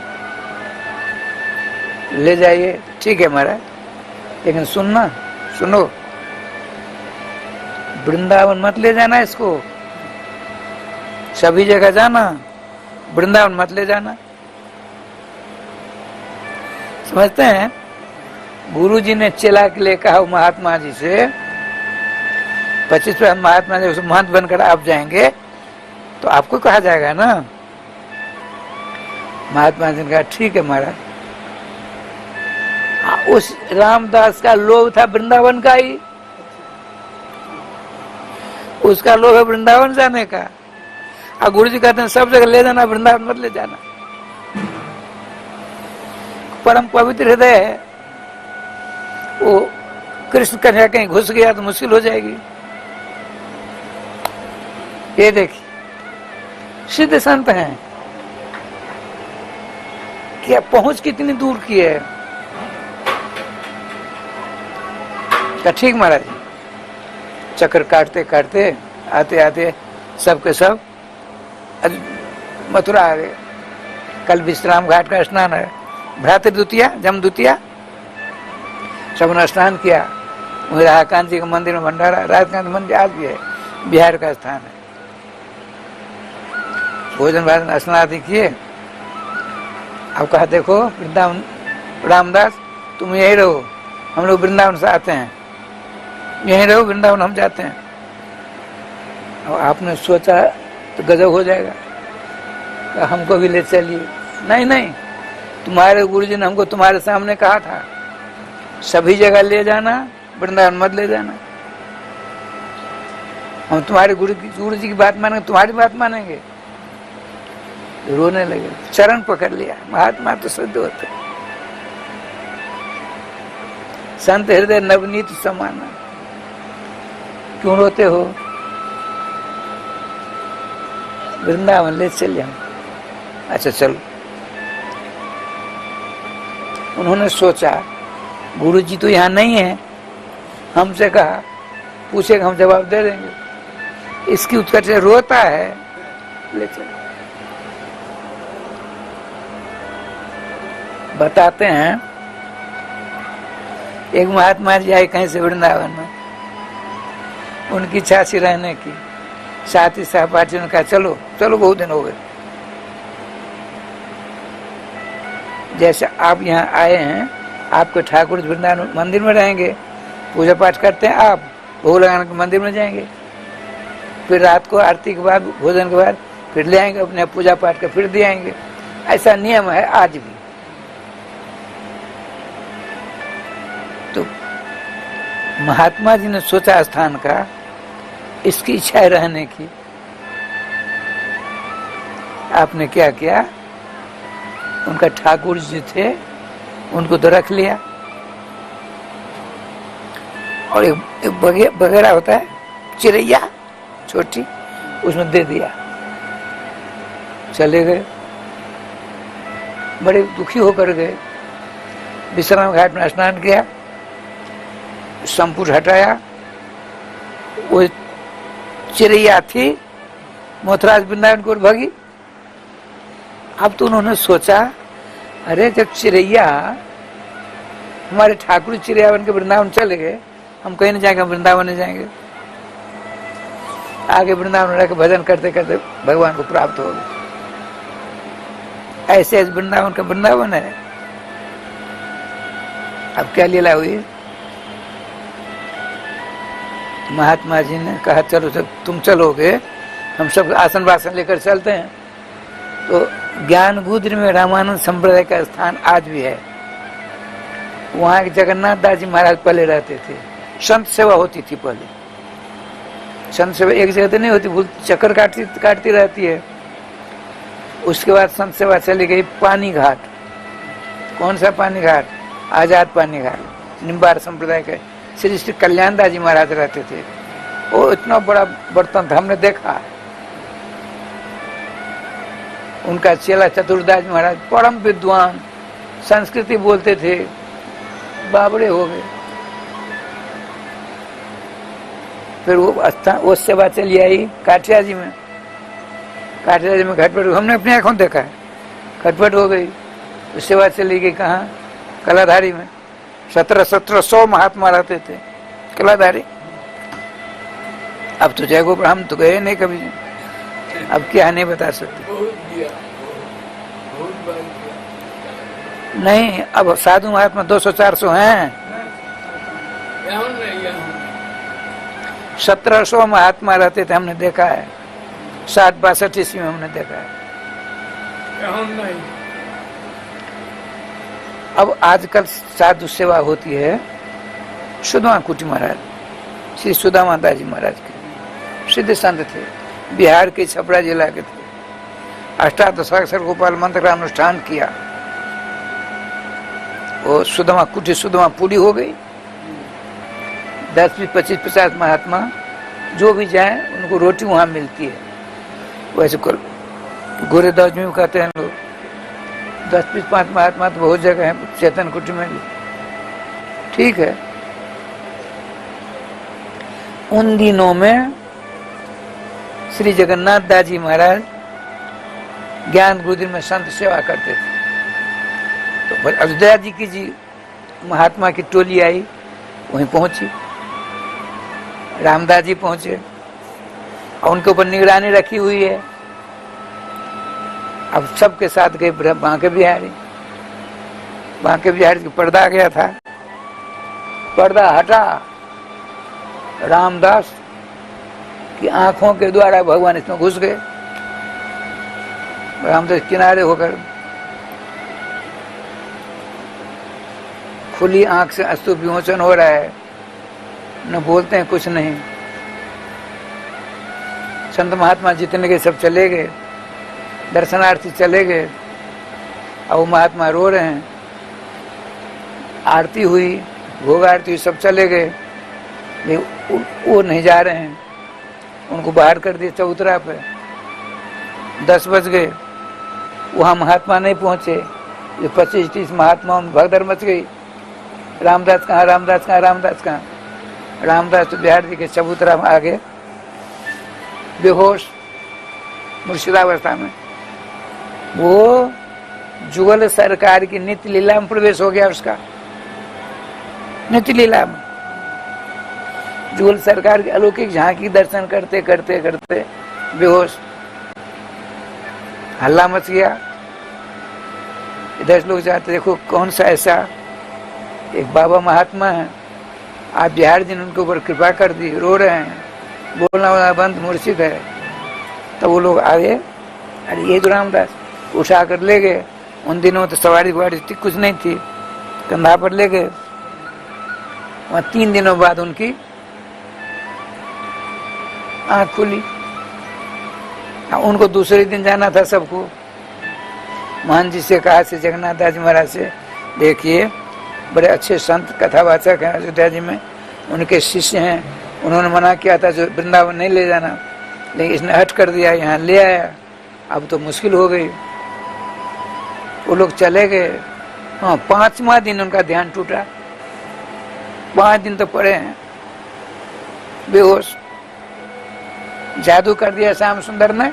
ले जाइए, ठीक है महाराज, लेकिन सुनो, वृंदावन मत ले जाना इसको, सभी जगह जाना, वृंदावन मत ले जाना। समझते हैं? गुरु जी ने चेला के लिए कहा महात्मा जी से, 25 महात्मा जी महंत बनकर आप जाएंगे तो आपको कहा जाएगा ना। महात्मा जी ने कहा ठीक है महाराज। उस रामदास का लोभ था वृंदावन का ही, उसका लोभ है वृंदावन जाने का। और गुरु जी कहते हैं सब जगह ले जाना, वृंदावन मत ले जाना। परम पवित्र हृदय है वो, कृष्ण कन्या कहीं घुस गया तो मुश्किल हो जाएगी। ये देखिए सिद्ध संत हैं, क्या पहुंच कितनी दूर की है। क्या ठीक महाराज? चक्कर काटते काटते आते आते सबके सब मथुरा आ गए। कल विश्राम घाट का स्नान है, भ्रातृ द्वितीया, जम द्वितीया, सबने स्नान किया, वही राधाकांत जी के मंदिर में भंडारा, राधाकांत मंदिर आज भी है, बिहार का स्थान है। भोजन भाजन स्नान किए। अब कहा देखो वृंदावन, रामदास तुम यहीं रहो, हम लोग वृंदावन से आते हैं, यहीं रहो, वृंदावन हम जाते हैं। और आपने सोचा तो गजब हो जाएगा, तो हमको भी ले चलिए। नहीं नहीं, तुम्हारे गुरुजी ने हमको तुम्हारे सामने कहा था सभी जगह ले जाना, वृंदावन मत ले जाना। हम तुम्हारे गुरु जी की बात मानेंगे, तुम्हारी बात मानेंगे। रोने लगे, चरण पकड़ लिया। महात्मा तो शुद्ध होते, संत हृदय नवनीत समाना। क्यों रोते हो? वृंदावन ले चल जाओ। अच्छा चलो। उन्होंने सोचा गुरु जी तो यहाँ नहीं है, हमसे कहा पूछेगा हम जवाब दे देंगे, इसकी उत्कर्ष से रोता है, ले चलो। बताते हैं एक महात्मा जी आए कहीं से वृंदावन में, उनकी इच्छा थी रहने की, साथी सहपाठी ने कहा चलो चलो, बहुत दिन हो गए, जैसे आप यहाँ आए हैं, आपके ठाकुर वृंदावन मंदिर में रहेंगे, पूजा पाठ करते हैं, आप भोग लगाने के मंदिर में जाएंगे, फिर रात को आरती के बाद, भोजन के बाद फिर ले आएंगे, अपने पूजा पाठ का फिर दे आएंगे। ऐसा नियम है आज भी। तो महात्मा जी ने सोचा स्थान का, इसकी इच्छा है रहने की। आपने क्या किया, उनका ठाकुर जी थे, उनको तो रख लिया, और एक बगेरा होता है चिड़ैया छोटी, उसमें दे दिया। चले गए, बड़े दुखी होकर गए। विश्राम घाट में स्नान किया, संपुट हटाया, वो चिड़ैया थी मोथराज वृंदावन को भागी। अब तो उन्होंने सोचा, अरे जब चिड़ैया हमारे ठाकुर चिड़ैया बन के वृंदावन चले गए, हम कहीं नहीं जाएंगे, हम वृंदावन नहीं जाएंगे। आगे वृंदावन रह के भजन करते करते भगवान को प्राप्त हो गए। ऐसे वृंदावन का वृंदावन है। अब क्या लीला हुई, महात्मा जी ने कहा चलो सब तुम चलोगे, हम सब आसन वासन लेकर चलते हैं। तो ज्ञान गुद्र में रामानंद संप्रदाय का स्थान आज भी है। वहाँ जगन्नाथ दास जी महाराज पहले रहते थे। संत सेवा होती थी पहले। संत सेवा एक जगह तो नहीं होती, भूल चक्कर काटती रहती है। उसके बाद संत सेवा चली गई पानी घाट। कौन सा पानी घाट? आजाद पानी घाट। निम्बार संप्रदाय के श्री श्री कल्याण दास जी महाराज रहते थे। वो इतना बड़ा बर्तन था, हमने देखा। उनका चेला चतुर्दास महाराज परम विद्वान, संस्कृति बोलते थे, बाबड़े हो गए। फिर वो सेवा चली आई काठिया जी में। काठिया जी में घटपट, हमने अपनी आंखों देखा है, घटपट हो गई। उस सेवा चली गई कहाँ? कलाधारी में। 1700 महात्मा रहते थे कलाधारी। अब तो जय गोपाल, हम तो गए नहीं कभी, अब क्या नहीं बता सकते। नहीं, अब साधु महात्मा 200-400 हैं। 1700 महात्मा रहते थे, हमने देखा है। 60-62 ईस्वी में हमने देखा है। अब आजकल साधु सेवा होती है। सुदामा कुटी महाराज, श्री सुदामा दास जी महाराज के सिद्ध संत थे, बिहार के छपरा जिला के थे। अष्टादशाक्षर गोपाल मंत्र का अनुष्ठान किया। वो सुदामा कुटी सुदामा पूरी हो गई। 10, 20, 25, 50 महात्मा जो भी जाए उनको रोटी वहां मिलती है। वैसे गोरे दास में कहते हैं लोग। 10, 20, 5 महात्मा तो बहुत जगह है, चेतन कुटी में भी। ठीक है। उन दिनों में श्री जगन्नाथ दास जी महाराज ज्ञान गुरुदिन में संत सेवा करते थे। तो अयोध्या जी की जी महात्मा की टोली आई, वहीं पहुंची। रामदास जी पहुंचे और उनके ऊपर निगरानी रखी हुई है। अब सबके साथ गए बांके बिहारी। बांके बिहारी का पर्दा गया था, पर्दा हटा, रामदास की आंखों के द्वारा भगवान इसमें घुस गए। रामदास किनारे होकर खुली आंख से अस्तु विमोचन हो रहा है, न बोलते हैं कुछ नहीं। संत महात्मा जितने के सब चले गए, दर्शनार्थी चले गए, और वो महात्मा रो रहे हैं। आरती हुई, भोग आरती हुई, सब चले गए, लेकिन वो नहीं जा रहे हैं। उनको बाहर कर दिए चबूतरा पे। 10 बज गए, वहाँ महात्मा नहीं पहुंचे। ये 25-30 महात्माओं में भगदड़ मच गई। रामदास कहाँ, रामदास कहाँ, रामदास कहाँ? रामदास तो बिहार जी के चबूतरा में आ गए, बेहोश, मुर्शिदावस्था में। वो जुगल सरकार की नित्य लीला में प्रवेश हो गया उसका। नित्य लीला में जुगल सरकार की अलौकिक झांकी दर्शन करते करते करते बेहोश। हल्ला मच गया। इधर लोग जाते, देखो कौन सा ऐसा एक बाबा महात्मा है, आप बिहार जी ने उनके ऊपर कृपा कर दी, रो रहे हैं, बोलना वाला बंद, मूर्छित है। तो वो लोग आए, अरे ये तो रामदास, उठा कर ले गए। उन दिनों तो सवारी वारी कुछ नहीं थी, कंधा पर ले गए। वहाँ 3 दिनों बाद उनकी आँख खुली। उनको दूसरे दिन जाना था सबको। महान जी से कहा, से जगन्नाथ दास महाराज से, देखिए बड़े अच्छे संत कथावाचक हैं अयोध्या जी में, उनके शिष्य हैं, उन्होंने मना किया था जो वृंदावन नहीं ले जाना, लेकिन इसने हट कर दिया, यहाँ ले आया। अब तो मुश्किल हो गई। वो लोग चले गए। हाँ, 5वां दिन उनका ध्यान टूटा। 5 दिन तो पड़े हैं बेहोश। जादू कर दिया श्याम सुंदर ने।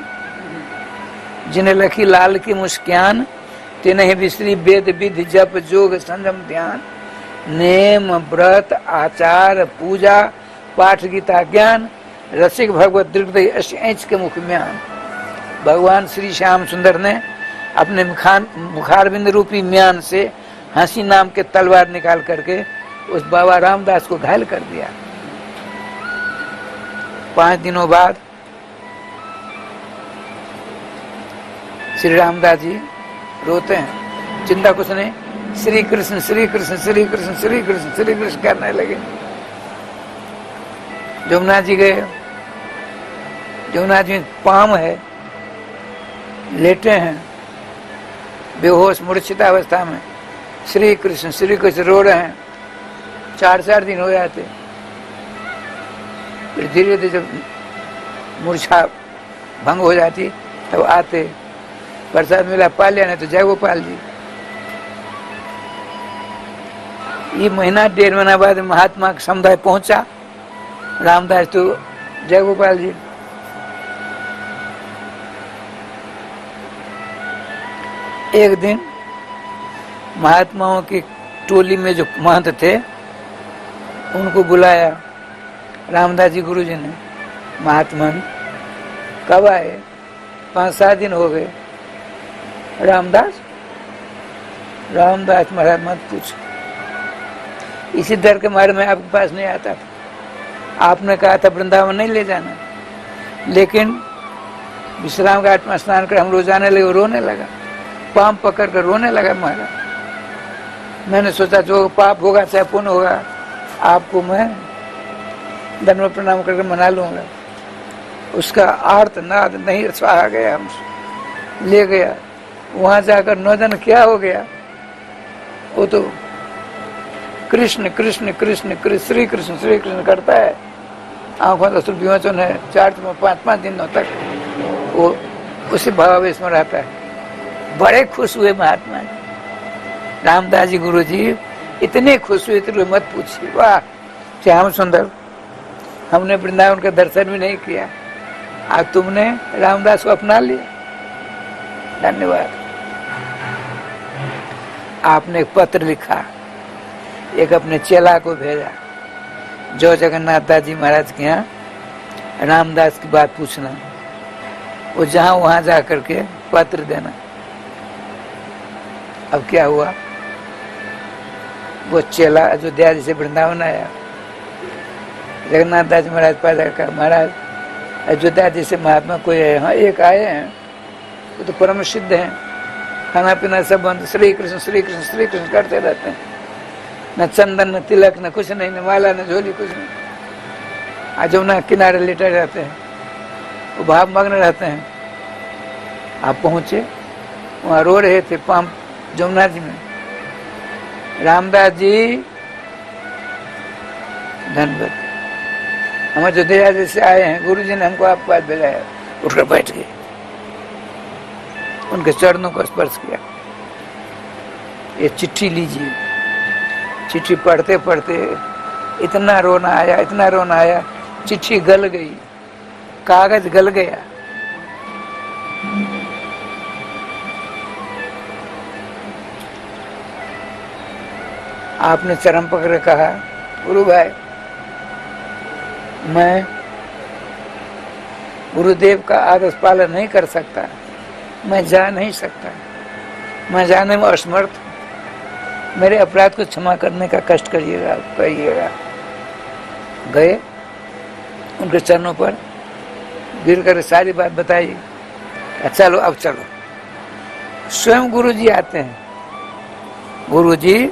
जिन्हें लखी लाल की मुस्कान, तिन्हें विसरी वेद विधि जप जोग संयम ध्यान। नेम व्रत आचार पूजा पाठ गीता ज्ञान, रसिक भगवत दृढ़ ऐच के मुख म्यान। भगवान श्री श्याम सुंदर ने अपने मुखारविंद रूपी म्यान से हंसी नाम के तलवार निकाल करके उस बाबा रामदास को घायल कर दिया। 5 दिनों बाद श्री रामदास जी रोते हैं, चिंता कुछ नहीं, श्री कृष्ण श्री कृष्ण श्री कृष्ण श्री कृष्ण श्री कृष्ण करने लगे। जमुना जी गए। जमुना जी पाम है, लेटे हैं बेहोश मूर्छित अवस्था में, श्री कृष्ण रो रहे हैं। 4 दिन हो जाते। फिर धीरे धीरे जब मूर्छा भंग हो जाती तब आते, प्रसाद मिला पा लिया, नहीं तो जय गोपाल जी। ये महीना 1.5 महीना बाद महात्मा का समुदाय पहुंचा। रामदास तो जय गोपाल जी। एक दिन महात्माओं की टोली में जो महंत थे उनको बुलाया रामदास जी गुरु जी ने। महात्मा कब आए? 5-7 दिन हो गए। रामदास महाराज मत पूछ, इसी डर के मारे मैं आपके पास नहीं आता था। आपने कहा था वृंदावन नहीं ले जाना, लेकिन विश्राम घाट में स्नान कर हम रोजाने लगे, रोने लगा, पाम पकड़ कर रोने लगा महाराज। मैंने सोचा जो पाप होगा चाहे पुण्य होगा आपको मैं दंडवत प्रणाम करके मना लूंगा। उसका आर्त नाद नहीं सहा गया, हमसे ले गया। वहां जाकर नौजन क्या हो गया, वो तो कृष्ण कृष्ण कृष्ण कृष्ण श्री कृष्ण करता है। आंखों का विमोचन है। 4-5 दिनों तक वो उसी भावावेश में रहता है। बड़े खुश हुए महात्मा रामदास जी गुरु जी, इतने खुश हुए इतने मत पूछिए। वाह श्याम सुंदर, हमने वृंदावन का दर्शन भी नहीं किया, आज तुमने रामदास को अपना लिया, धन्यवाद। आपने एक पत्र लिखा, एक अपने चेला को भेजा, जो जगन्नाथ दास जी महाराज के यहाँ रामदास की बात पूछना, वो जहां वहां जा करके पत्र देना। अब क्या हुआ, वो चेला अयोध्या से वृंदावन आया, जगन्नाथ दास महाराज पैदा कर, महाराज अयोध्या जैसे महात्मा कोई है? हाँ, एक आए हैं, वो तो परम सिद्ध हैं, खाना पीना सब बंद, श्री कृष्ण श्री कृष्ण श्री कृष्ण करते रहते हैं, न चंदन न तिलक न कुछ नहीं, न माला न झोली, कुछ नहीं। आज जमुना किनारे लेटे रहते हैं, वो भाव मग्न रहते हैं। आप पहुंचे, वहां रो रहे थे पंप जमुना जी में, रामदास जी धन्यवाद, हम अयोध्या जैसे आए हैं, गुरु जी ने हमको आपके पास भेजा। उठकर बैठ गए, उनके चरणों को स्पर्श किया। ये चिट्ठी लीजिए। चिट्ठी पढ़ते पढ़ते इतना रोना आया, इतना रोना आया, चिट्ठी गल गई, कागज गल गया। आपने चरण पकड़ कहा, गुरु भाई मैं गुरुदेव का आदेश पालन नहीं कर सकता, मैं जा नहीं सकता, मैं जाने में असमर्थ, मेरे अपराध को क्षमा करने का कष्ट करिएगा, कहिएगा। गए, उनके चरणों पर गिर कर सारी बात बताई। चलो अब चलो। स्वयं गुरु जी आते हैं। गुरु जी,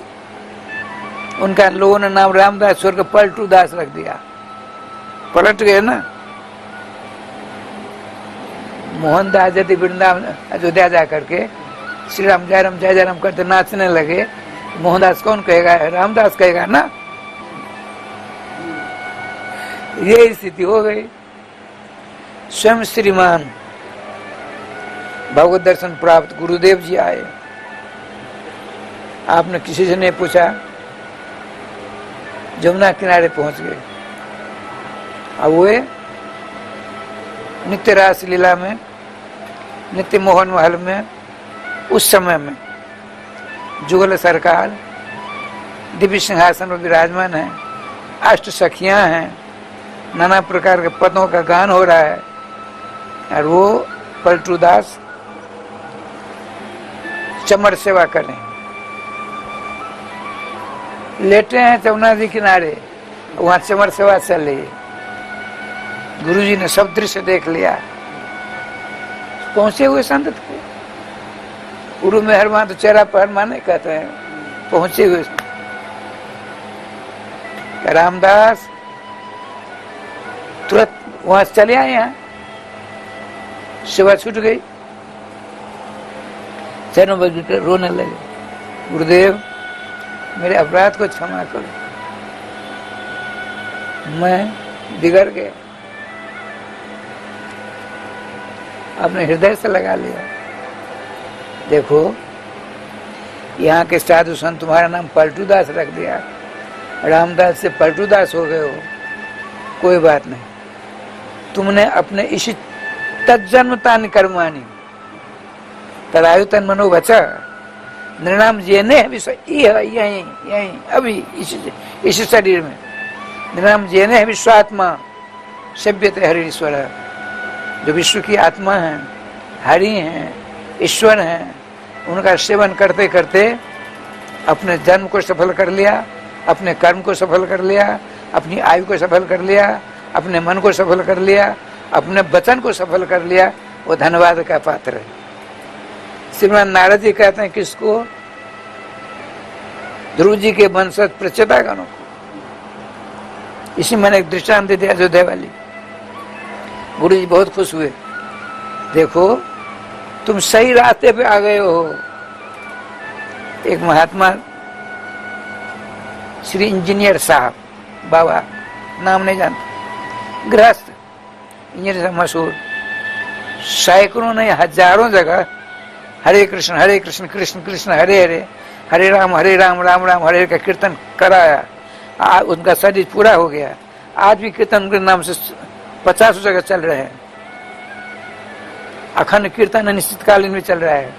उनका लोगों ने नाम रामदास छोड़ कर पलटू दास रख दिया, पलट गए ना। मोहनदास यदि वृंदावन अयोध्या जा करके श्री राम जय राम करते नाचने लगे, मोहनदास कौन कहेगा? रामदास कहेगा ना। ये स्थिति हो गई। स्वयं श्रीमान भगवत दर्शन प्राप्त गुरुदेव जी आए, आपने किसी से नहीं पूछा, जमुना किनारे पहुंच गए। अब वे नित्य रास लीला में, नित्य मोहन महल में, उस समय में जुगल सरकार दिव्य सिंहासन पर विराजमान है, अष्ट सखियां हैं, नाना प्रकार के पदों का गान हो रहा है, और वो पलटू दास चमर सेवा कर रहे हैं। लेटे हैं जमुना जी किनारे, वहां चमर सेवा चल रही है। गुरुजी ने सब दृश्य देख लिया। पहुंचे हुए संत थे, गुरु में हर तो चेहरा पर माने कहते हैं। पहुंचे हुए रामदास तुरंत वहां चले आए, यहाँ सेवा छूट गई। चरणों पर रोने लगे, गुरुदेव मेरे अपराध को क्षमा करो, मैं बिगड़ गया। आपने हृदय से लगा लिया। देखो, यहाँ के साधु संत तुम्हारा नाम पलटू दास रख दिया, रामदास से पलटू दास हो गए हो, कोई बात नहीं। तुमने अपने इसी तज्जन्मता कर्मानी तरायु तन मनो बचा निर्णाम जेने विश्व यही अभी इस शरीर में निर्णाम जेने विश्वात्मा सभ्यते हरि ईश्वर। जो विश्व की आत्मा है, हरि हैं, ईश्वर हैं, उनका सेवन करते करते अपने जन्म को सफल कर लिया, अपने कर्म को सफल कर लिया, अपनी आयु को सफल कर लिया, अपने मन को सफल कर लिया, अपने वचन को सफल कर लिया, वो धन्यवाद का पात्र है। श्रीमान नारद जी कहते हैं किसको? ध्रुव जी के वंशज प्रचेतागणों को। इसी मैंने एक दृष्टांत दे दिया अयोध्या वाली। गुरु जी बहुत खुश हुए। देखो, तुम सही रास्ते पे आ गए हो। एक महात्मा श्री इंजीनियर साहब, बाबा नाम नहीं जानते, गृहस्थ इंजीनियर साहब मशहूर, सैकड़ों नहीं हजारों जगह हरे कृष्ण कृष्ण कृष्ण हरे हरे, हरे राम राम राम हरे का कीर्तन कराया। आज उनका शरीर पूरा हो गया। आज भी कीर्तन उनके नाम से 50 जगह चल रहे हैं। अखंड कीर्तन अनिश्चितकालीन में चल रहा है।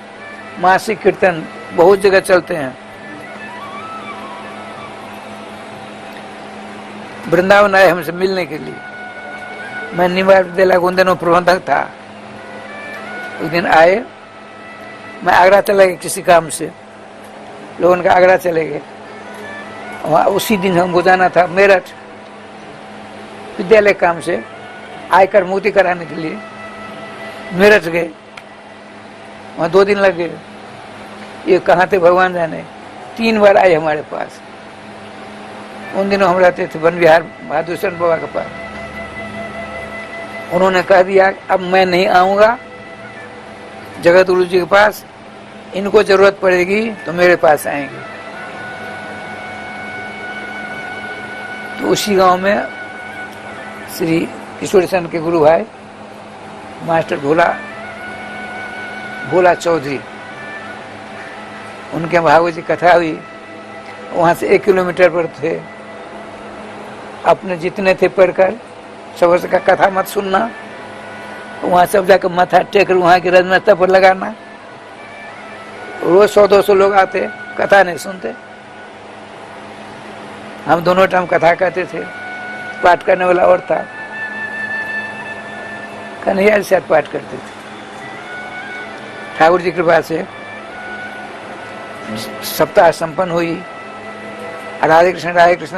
मासिक कीर्तन बहुत जगह चलते हैं। वृंदावन आए हमसे मिलने के लिए। मैं निवास विद्यालय उन दिनों प्रबंधक था। उस दिन आए, मैं आगरा चला गया किसी काम से, लोगों का आगरा चले गए। वहाँ उसी दिन हमको जाना था मेरठ विद्यालय काम से, आयकर मुक्ति कराने के लिए मेरठ गए। वहाँ 2 दिन लग गए। ये कहाँ थे भगवान जाने। 3 बार आए हमारे पास। उन दिनों हम रहते थे वन विहार बहादुर बाबा के पास। उन्होंने कह दिया अब मैं नहीं आऊँगा जगत गुरु जी के पास, इनको जरूरत पड़ेगी तो मेरे पास आएंगे। तो उसी गांव में श्री किशोर सन के गुरु भाई मास्टर भोला चौधरी, उनके भागवत जी कथा हुई। वहाँ से 1 किलोमीटर पर थे। अपने जितने थे पढ़कर सब का कथा मत सुनना, वहाँ सब जाकर माथा टेक वहाँ की राजमाता पर लगाना। रोज 100-200 लोग आते, कथा नहीं सुनते। हम दोनों टाइम कथा कहते थे। पाठ करने वाला और था, कन्हैया जी साथ पाठ करते थे। ठाकुर जी की कृपा से सप्ताह संपन्न हुई। राधे कृष्ण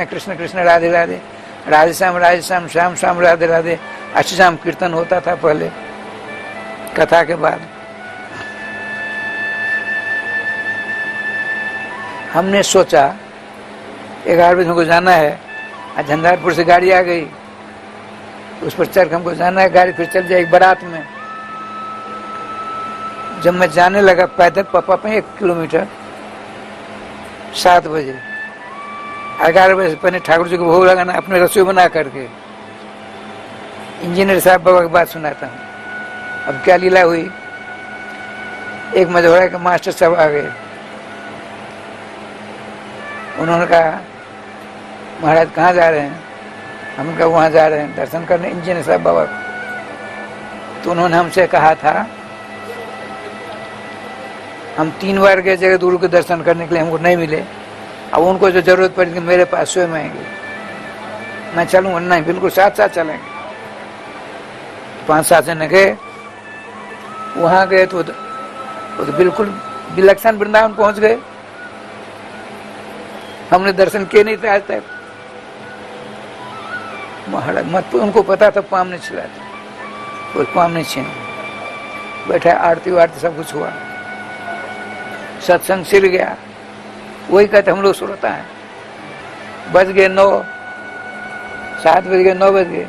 कृष्ण कृष्ण राधे राधे, राधे श्याम श्याम श्याम राधे राधे। अष्टजाम कीर्तन होता था पहले कथा के बाद। हमने सोचा 11 बजे हमको जाना है। झंझारपुर से गाड़ी आ गई, उस पर चढ़ हमको जाना है। गाड़ी फिर चल जाएगी बारात में। जब मैं जाने लगा पैदल पापा पे 1 किलोमीटर 7 बजे, 11 बजे से पहले ठाकुर जी को भोग लगाना, अपने रसोई बना करके। इंजीनियर साहब बाबा की बात सुनाता हूँ। अब क्या लीला हुई, एक मझौरा के मास्टर साहब आ गए। उन्होंने कहा महाराज कहाँ जा रहे हैं? हम कहा वहाँ जा रहे हैं दर्शन करने इंजीनियर साहब बाबा को। तो उन्होंने हमसे कहा था, हम 3 बार गए जगत गुरु के दर्शन करने के लिए, हमको नहीं मिले। अब उनको जो जरूरत पड़ेगी मेरे पास स्वयं आएंगे। मैं चलूँगा? नहीं, बिल्कुल साथ साथ चलेंगे। 5-7 जने गए। वहाँ गए तो बिल्कुल विलक्षण वृंदावन पहुँच गए। हमने दर्शन किए नहीं थे आज तक। महाराज मत, उनको पता था पाम नहीं छिलाते, कोई पाम नहीं छीने। बैठा आरती वारती सब कुछ हुआ, सत्संग सिर गया। वही कहते हम लोग सुनता है। बज गए 9, 7 बज गए, 9 बज गए।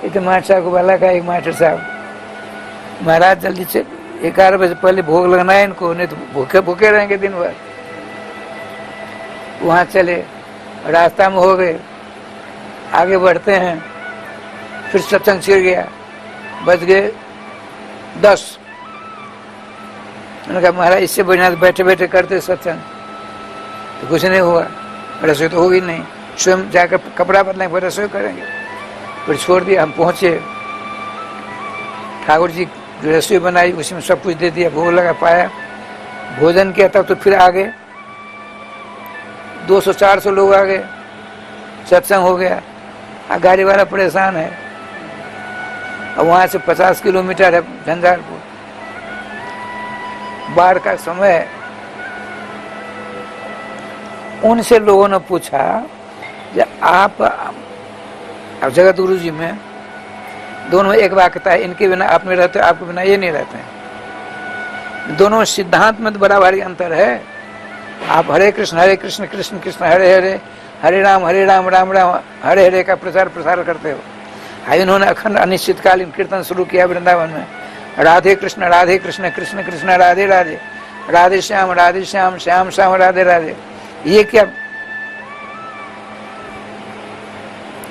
इतने मास्टर साहब को बोला का एक मास्टर साहब, महाराज जल्दी से 11 बजे पहले भोग लगना है इनको, नहीं तो भूखे भूखे रहेंगे दिन भर। वहाँ चले, रास्ता में हो गए, आगे बढ़ते हैं। फिर सत्संग छिड़ गया, बज गए 10। उन्होंने कहा महाराज इससे बढ़िया बैठे बैठे करते सत्संग, तो कुछ नहीं हुआ। रसोई तो होगी नहीं, स्वयं जाकर कपड़ा बदलेंगे फिर रसोई करेंगे। फिर छोड़ दिया। हम पहुँचे, ठाकुर जी रसोई बनाई, उसी में सब कुछ दे दिया, भोग लगा पाया, भोजन किया। तब तो फिर आगे 200-400 लोग आ गए, सत्संग हो गया। गाड़ी वाला परेशान है। अब वहाँ से 50 किलोमीटर है झंझारपुर। बाढ़ का समय। उनसे लोगों ने पूछा आप जगत गुरु जी में दोनों एक वाक्यता है, इनके बिना आप नहीं रहते, आपके बिना ये नहीं रहते हैं। दोनों सिद्धांत में तो बड़ा भारी अंतर है। आप हरे कृष्ण कृष्ण कृष्ण हरे हरे, हरे राम राम राम हरे हरे का प्रसार करते हो। इन्होंने अखंड अनिश्चितकालीन कीर्तन शुरू किया वृंदावन में। राधे कृष्ण कृष्ण कृष्ण राधे राधे, राधे श्याम श्याम श्याम राधे राधे। ये क्या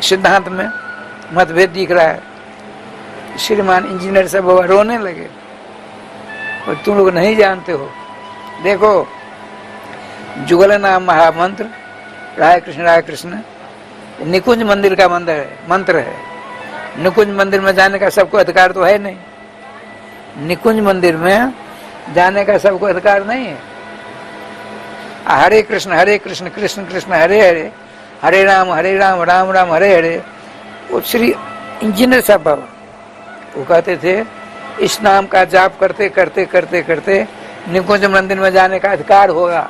सिद्धांत में मतभेद दिख रहा है। श्रीमान इंजीनियर साहब बाबा रोने लगे, और तुम लोग नहीं जानते हो। देखो जुगल नाम महामंत्र राधे कृष्ण निकुंज मंदिर का मंत्र है। निकुंज मंदिर में जाने का सबको अधिकार तो है नहीं। निकुंज मंदिर में जाने का सबको अधिकार नहीं है। हरे कृष्ण कृष्ण कृष्ण हरे हरे, हरे राम राम राम हरे हरे। वो श्री इंजीनियर साहब बाबा वो कहते थे इस नाम का जाप करते करते करते करते निकुंज मंदिर में जाने का अधिकार होगा,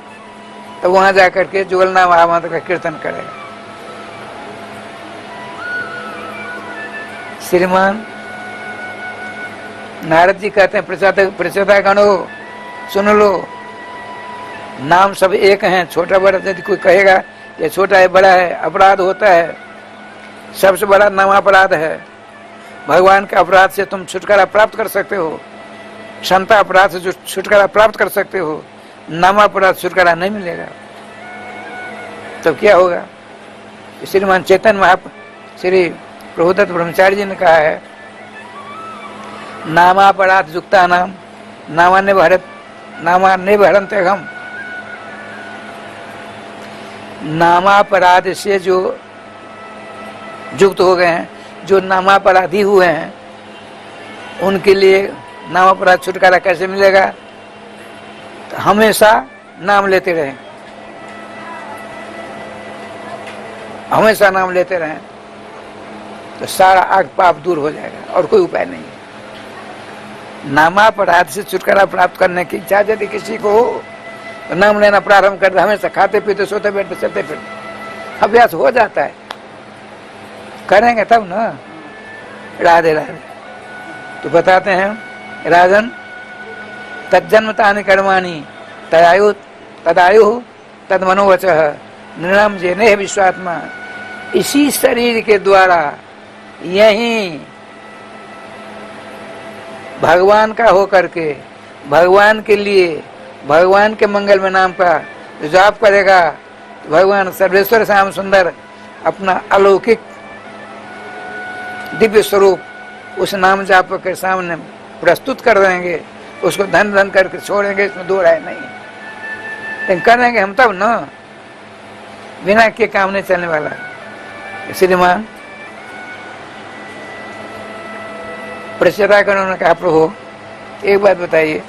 तो वहां जाकर के जुगल नाम महामंत्र का कीर्तन करेगा। श्रीमान नारद जी कहते हैं प्रचेता गणो सुन लो, नाम सब एक हैं, छोटा बड़ा यदि कोई कहेगा ये छोटा है बड़ा है अपराध होता है। सबसे बड़ा नाम अपराध है। भगवान के अपराध से तुम छुटकारा प्राप्त कर सकते हो, क्षमता अपराध से जो छुटकारा प्राप्त कर सकते हो, नाम अपराध छुटकारा नहीं मिलेगा। तो क्या होगा? श्रीमान चैतन्य श्री प्रभुदत्त ब्रह्मचारी जी ने कहा है नामापराध युक्ता नाम नामान्य भरंत हम। नामापराध से जो युक्त हो गए हैं, जो नामापराधी हुए हैं, उनके लिए नामापराध छुटकारा कैसे मिलेगा? तो हमेशा नाम लेते रहें, हमेशा नाम लेते रहें तो सारा आग पाप दूर हो जाएगा और कोई उपाय नहीं है। नामापराध से छुटकारा प्राप्त करने की इच्छा यदि किसी को हो तो नाम लेना प्रारंभ कर दे। हमेशा खाते पीते सोते बैठते चलते फिरते अभ्यास हो जाता है, करेंगे तब ना। राधे राधे। तो बताते हैं राजन तज्जन्मतानि कर्माणि तदायु तद मनोवचः निर्णम जेने विश्वात्मा। इसी शरीर के द्वारा यही भगवान का होकर के भगवान के लिए भगवान के मंगल में नाम का जाप करेगा तो भगवान सर्वेश्वर श्याम सुंदर अपना अलौकिक दिव्य स्वरूप उस नाम जाप के सामने प्रस्तुत कर देंगे। उसको धन धन करके छोड़ेंगे, इसमें दो राय नहीं। लेकिन करेंगे हम तब ना, बिना के काम नहीं चलने वाला। श्रीमान प्रचेतागणों ने कहा प्रभु एक बात बताइए,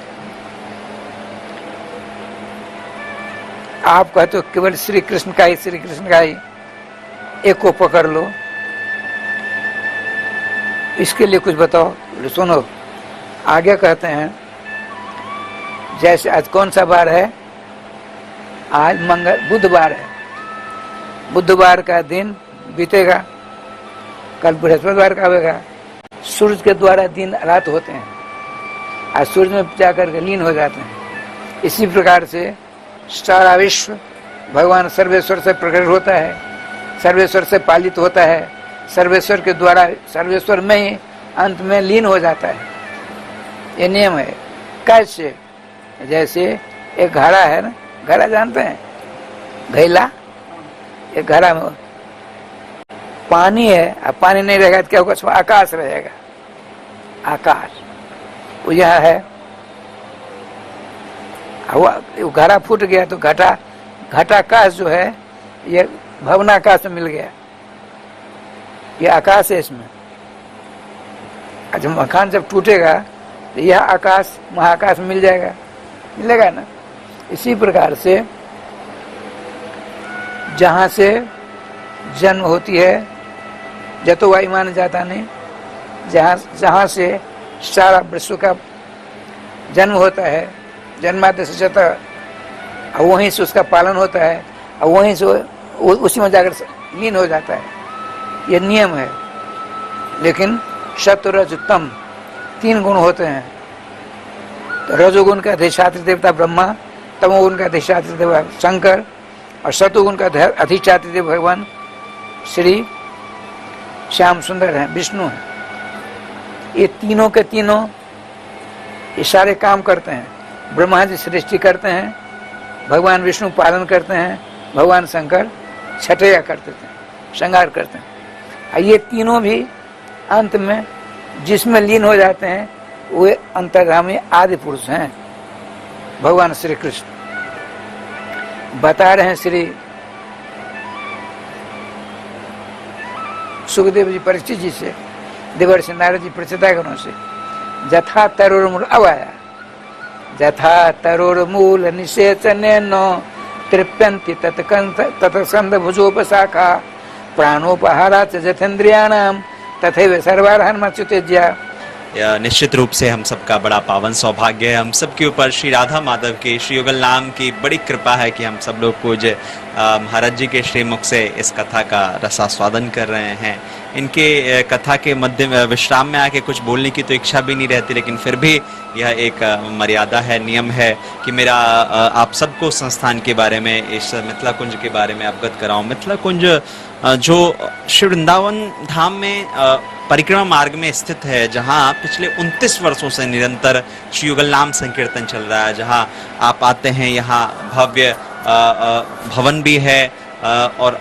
आप कहते हो केवल श्री कृष्ण का ही एक को पकड़ लो, इसके लिए कुछ बताओ। सुनो आगे कहते हैं, जैसे आज कौन सा बार है? आज बुधवार है। बुधवार का दिन बीतेगा, कल बृहस्पतिवार का आएगा। सूर्य के द्वारा दिन रात होते हैं, आज सूर्य में जाकर के लीन हो जाते हैं। इसी प्रकार से सारा विश्व भगवान सर्वेश्वर से प्रकट होता है, सर्वेश्वर से पालित होता है, सर्वेश्वर के द्वारा सर्वेश्वर में ही अंत में लीन हो जाता है। ये नियम है। कैसे? जैसे एक घड़ा है ना, घड़ा जानते हैं, घैला। एक घड़ा में पानी है, अब पानी नहीं रहेगा तो क्या होगा? उसमें आकाश रहेगा। आकाश वो यहाँ है, वो घड़ा फूट गया तो घटाकाश जो है ये भवनाकाश में मिल गया। ये आकाश है इसमें। जब मकान जब टूटेगा तो यह आकाश महाकाश में मिल जाएगा, मिलेगा ना। इसी प्रकार से जहाँ से जन्म होती है जतो वाई मान जाता नहीं, जहाँ से सारा विश्व का जन्म होता है, जन्माते से जता, वहीं से उसका पालन होता है और वहीं से उसी में जाकर लीन हो जाता है। ये नियम है। लेकिन सत्व रज तम 3 गुण होते हैं। तो रजोगुण का अधिष्ठात्री देवता ब्रह्मा, तमोगुण का अधिष्ठात्री देवता शंकर और सतोगुण का अधिष्ठात्री देव भगवान श्री श्याम सुंदर हैं, विष्णु हैं। ये तीनों के तीनों ये सारे काम करते हैं। ब्रह्मा जी सृष्टि करते हैं, भगवान विष्णु पालन करते हैं, भगवान शंकर छठैया करते थे, श्रृंगार करते हैं। ये तीनों भी अंत में जिसमें लीन हो जाते हैं वे अंतर्गामी आदि पुरुष हैं, भगवान श्री कृष्ण। बता रहे हैं श्री सुखदेव जी परीक्षित जी से, देवर्षि नारद जी प्रचेतागणों से, जथा तरुर्मूल अब आया, जथा तरुर्मूल निषेचनेन तृप्यन्ति तत्स्कंद भुजोपशाखा प्राणोपहारा च जथेन्द्रियाणां तथैव सर्वारहन मच्युतेज्या। निश्चित रूप से हम सबका बड़ा पावन सौभाग्य है, हम सबके ऊपर श्री राधा माधव के श्री युगल नाम की बड़ी कृपा है कि हम सब लोग कुछ महाराज जी के श्रीमुख से इस कथा का रसास्वादन कर रहे हैं। इनके कथा के मध्य विश्राम में आके कुछ बोलने की तो इच्छा भी नहीं रहती, लेकिन फिर भी यह एक मर्यादा है, नियम है कि मेरा आप सबको संस्थान के बारे में, इस मिथिला कुंज के बारे में अवगत कराऊं। मिथिला कुंज जो श्री वृंदावन धाम में परिक्रमा मार्ग में स्थित है, जहां पिछले 29 वर्षों से निरंतर श्री युगल नाम संकीर्तन चल रहा है, जहां आप आते हैं, यहाँ भव्य भवन भी है और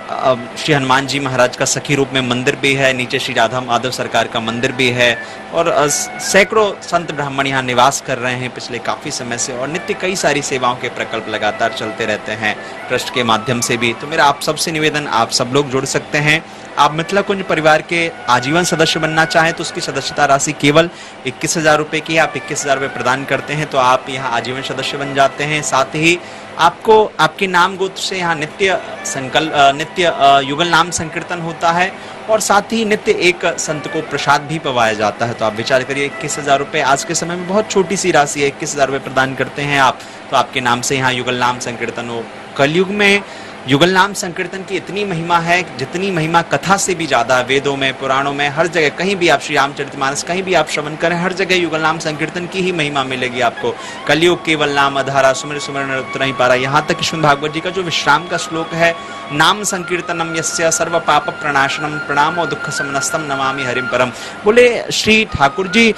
श्री हनुमान जी महाराज का सखी रूप में मंदिर भी है, नीचे श्री राधा माधव सरकार का मंदिर भी है और सैकड़ों संत ब्राह्मण यहाँ निवास कर रहे हैं पिछले काफ़ी समय से और नित्य कई सारी सेवाओं के प्रकल्प लगातार चलते रहते हैं ट्रस्ट के माध्यम से भी। तो मेरा आप सबसे निवेदन, आप सब लोग जुड़ सकते हैं। आप मिथिला कुंज परिवार के आजीवन सदस्य बनना चाहें तो उसकी सदस्यता राशि केवल 21,000 रुपये की। आप 21,000 रुपये प्रदान करते हैं तो आप यहाँ आजीवन सदस्य बन जाते हैं। साथ ही आपको आपके नाम गोत्र से यहाँ नित्य युगल नाम संकीर्तन होता है और साथ ही नित्य एक संत को प्रसाद भी पवाया जाता है। तो आप विचार करिए, 21,000 रुपये आज के समय में बहुत छोटी सी राशि है। 21,000 रुपये प्रदान करते हैं आप तो आपके नाम से यहाँ युगल नाम संकीर्तन हो। कलयुग में युगल नाम संकीर्तन की इतनी महिमा है, जितनी महिमा कथा से भी ज्यादा, वेदों में, पुराणों में, हर जगह कहीं भी आप श्री रामचरितमानस कहीं भी आप श्रवण करें, हर जगह युगल नाम संकीर्तन की ही महिमा मिलेगी आपको। कलयुग केवल नाम आधारा, सुमिर सुमिर उतर नहीं पा रहा। यहाँ तक श्रीमद् भागवत जी का जो विश्राम का श्लोक है, नाम संकीर्तनम यस्य सर्व पाप प्रणाशनम प्रणामो दुख समनस्तम नमामि हरिम परम। बोले श्री ठाकुर जी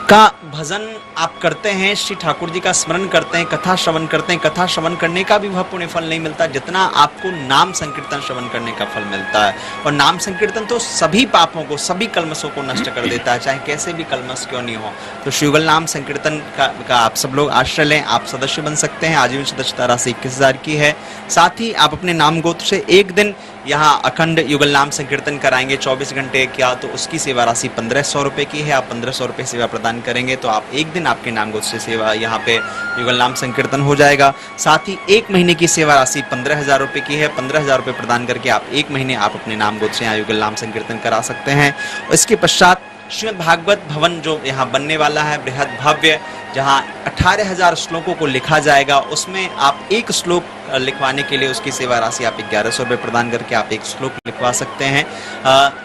का भजन आप करते हैं, श्री ठाकुर जी का स्मरण करते हैं, कथा श्रवण करते हैं, कथा श्रवण करने का भी वह पुण्य फल नहीं मिलता जितना आपको नाम संकीर्तन श्रवण करने का फल मिलता है। और नाम संकीर्तन तो सभी पापों को, सभी कलमशों को नष्ट कर देता है, चाहे कैसे भी कलमश क्यों नहीं हो। तो श्री युगल नाम संकीर्तन का आप सब लोग आश्रय लें, आप सदस्य बन सकते हैं। आजीवन सदस्यता राशि 21,000 की है। साथ ही आप अपने नाम गोत्र से एक दिन यहाँ अखंड युगल नाम संकीर्तन कराएंगे 24 घंटे क्या, तो उसकी सेवा राशि 1,500 रुपये की है। आप 1,500 रुपये सेवा प्रदान करेंगे तो आप एक दिन आपके नाम गोत्र से सेवा यहाँ पे युगल नाम संकीर्तन हो जाएगा। साथ ही एक महीने की सेवा राशि 15,000 रुपये की है। 15,000 रुपये प्रदान करके आप एक महीने आप अपने नाम गोत्र से यहाँ युगल नाम संकीर्तन करा सकते हैं। इसके पश्चात श्रीमद् भागवत भवन जो यहाँ बनने वाला है, बृहद भव्य, जहाँ 18,000 श्लोकों को लिखा जाएगा, उसमें आप एक श्लोक लिखवाने के लिए उसकी सेवा राशि आप 1,100 रुपये प्रदान करके आप एक श्लोक लिखवा सकते हैं।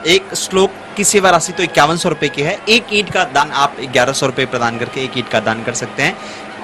एक श्लोक की सेवा राशि तो 5,100 रुपये की है। एक ईंट का दान आप 1,100 रुपये प्रदान करके एक ईंट का दान कर सकते हैं।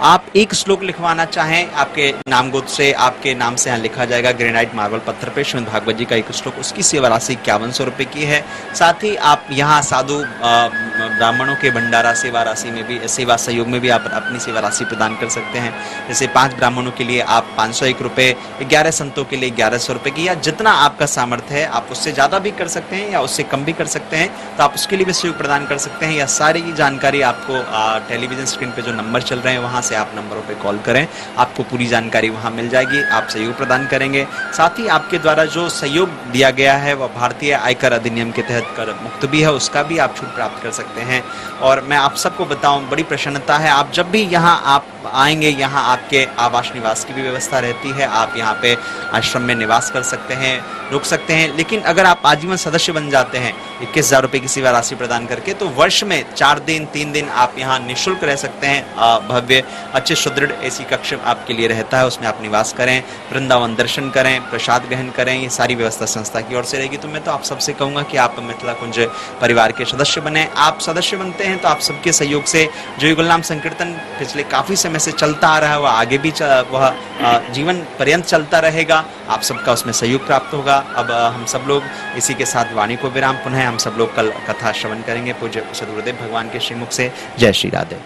आप एक श्लोक लिखवाना चाहें आपके नाम गोत्र से, आपके नाम से यहाँ लिखा जाएगा ग्रेनाइट मार्बल पत्थर पे श्रीमद् भागवत जी का एक श्लोक, उसकी सेवा राशि 5,100 रुपये की है। साथ ही आप यहाँ साधु ब्राह्मणों के भंडारा सेवा राशि में भी, सेवा सहयोग में भी आप अपनी सेवा राशि प्रदान कर सकते हैं। जैसे 5 ब्राह्मणों के लिए आप 501 रुपये, 11 संतों के लिए 1,100 रुपये की, या जितना आपका सामर्थ्य है आप उससे ज़्यादा भी कर सकते हैं या उससे कम भी कर सकते हैं, तो आप उसके लिए भी सहयोग प्रदान कर सकते हैं। यह सारी जानकारी आपको टेलीविजन स्क्रीन पर जो नंबर चल रहे हैं वहाँ से आप नंबरों पे कॉल करें, आपको पूरी जानकारी वहां मिल जाएगी, आप सहयोग प्रदान करेंगे। साथ ही आपके द्वारा जो सहयोग दिया गया है वह भारतीय आयकर अधिनियम के तहत कर मुक्त भी है, उसका भी आप छूट प्राप्त कर सकते हैं। और मैं आप सबको बताऊं, बड़ी प्रसन्नता है, आप जब भी यहाँ आप आएंगे, यहाँ आपके आवास निवास की भी व्यवस्था रहती है, आप यहाँ पे आश्रम में निवास कर सकते हैं, रुक सकते हैं। लेकिन अगर आप आजीवन सदस्य बन जाते हैं 21,000 रुपये की सेवा राशि प्रदान करके, तो वर्ष में 4 दिन 3 दिन आप यहाँ निःशुल्क रह सकते हैं। भव्य अच्छे सुदृढ़ ऐसी कक्ष आपके लिए रहता है, उसमें आप निवास करें, वृंदावन दर्शन करें, प्रसाद ग्रहण करें, ये सारी व्यवस्था संस्था की ओर से रहेगी। तो मैं तो आप सबसे कहूँगा कि आप मिथिला कुंज परिवार के सदस्य बने। आप सदस्य बनते हैं तो आप सबके सहयोग से जो युगल नाम संकीर्तन पिछले काफ़ी समय से चलता आ रहा है वह आगे भी वह जीवन पर्यंत चलता रहेगा। आप सबका उसमें सहयोग प्राप्त होगा। अब हम सब लोग इसी के साथ वाणी को विराम, पुनः हम सब लोग कल कथा श्रवण करेंगे पूज्य सद्गुरुदेव भगवान के श्रीमुख से। जय श्री राधे।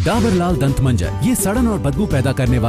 डाबर लाल दंत मंजन, ये सड़न और बदबू पैदा करने वाले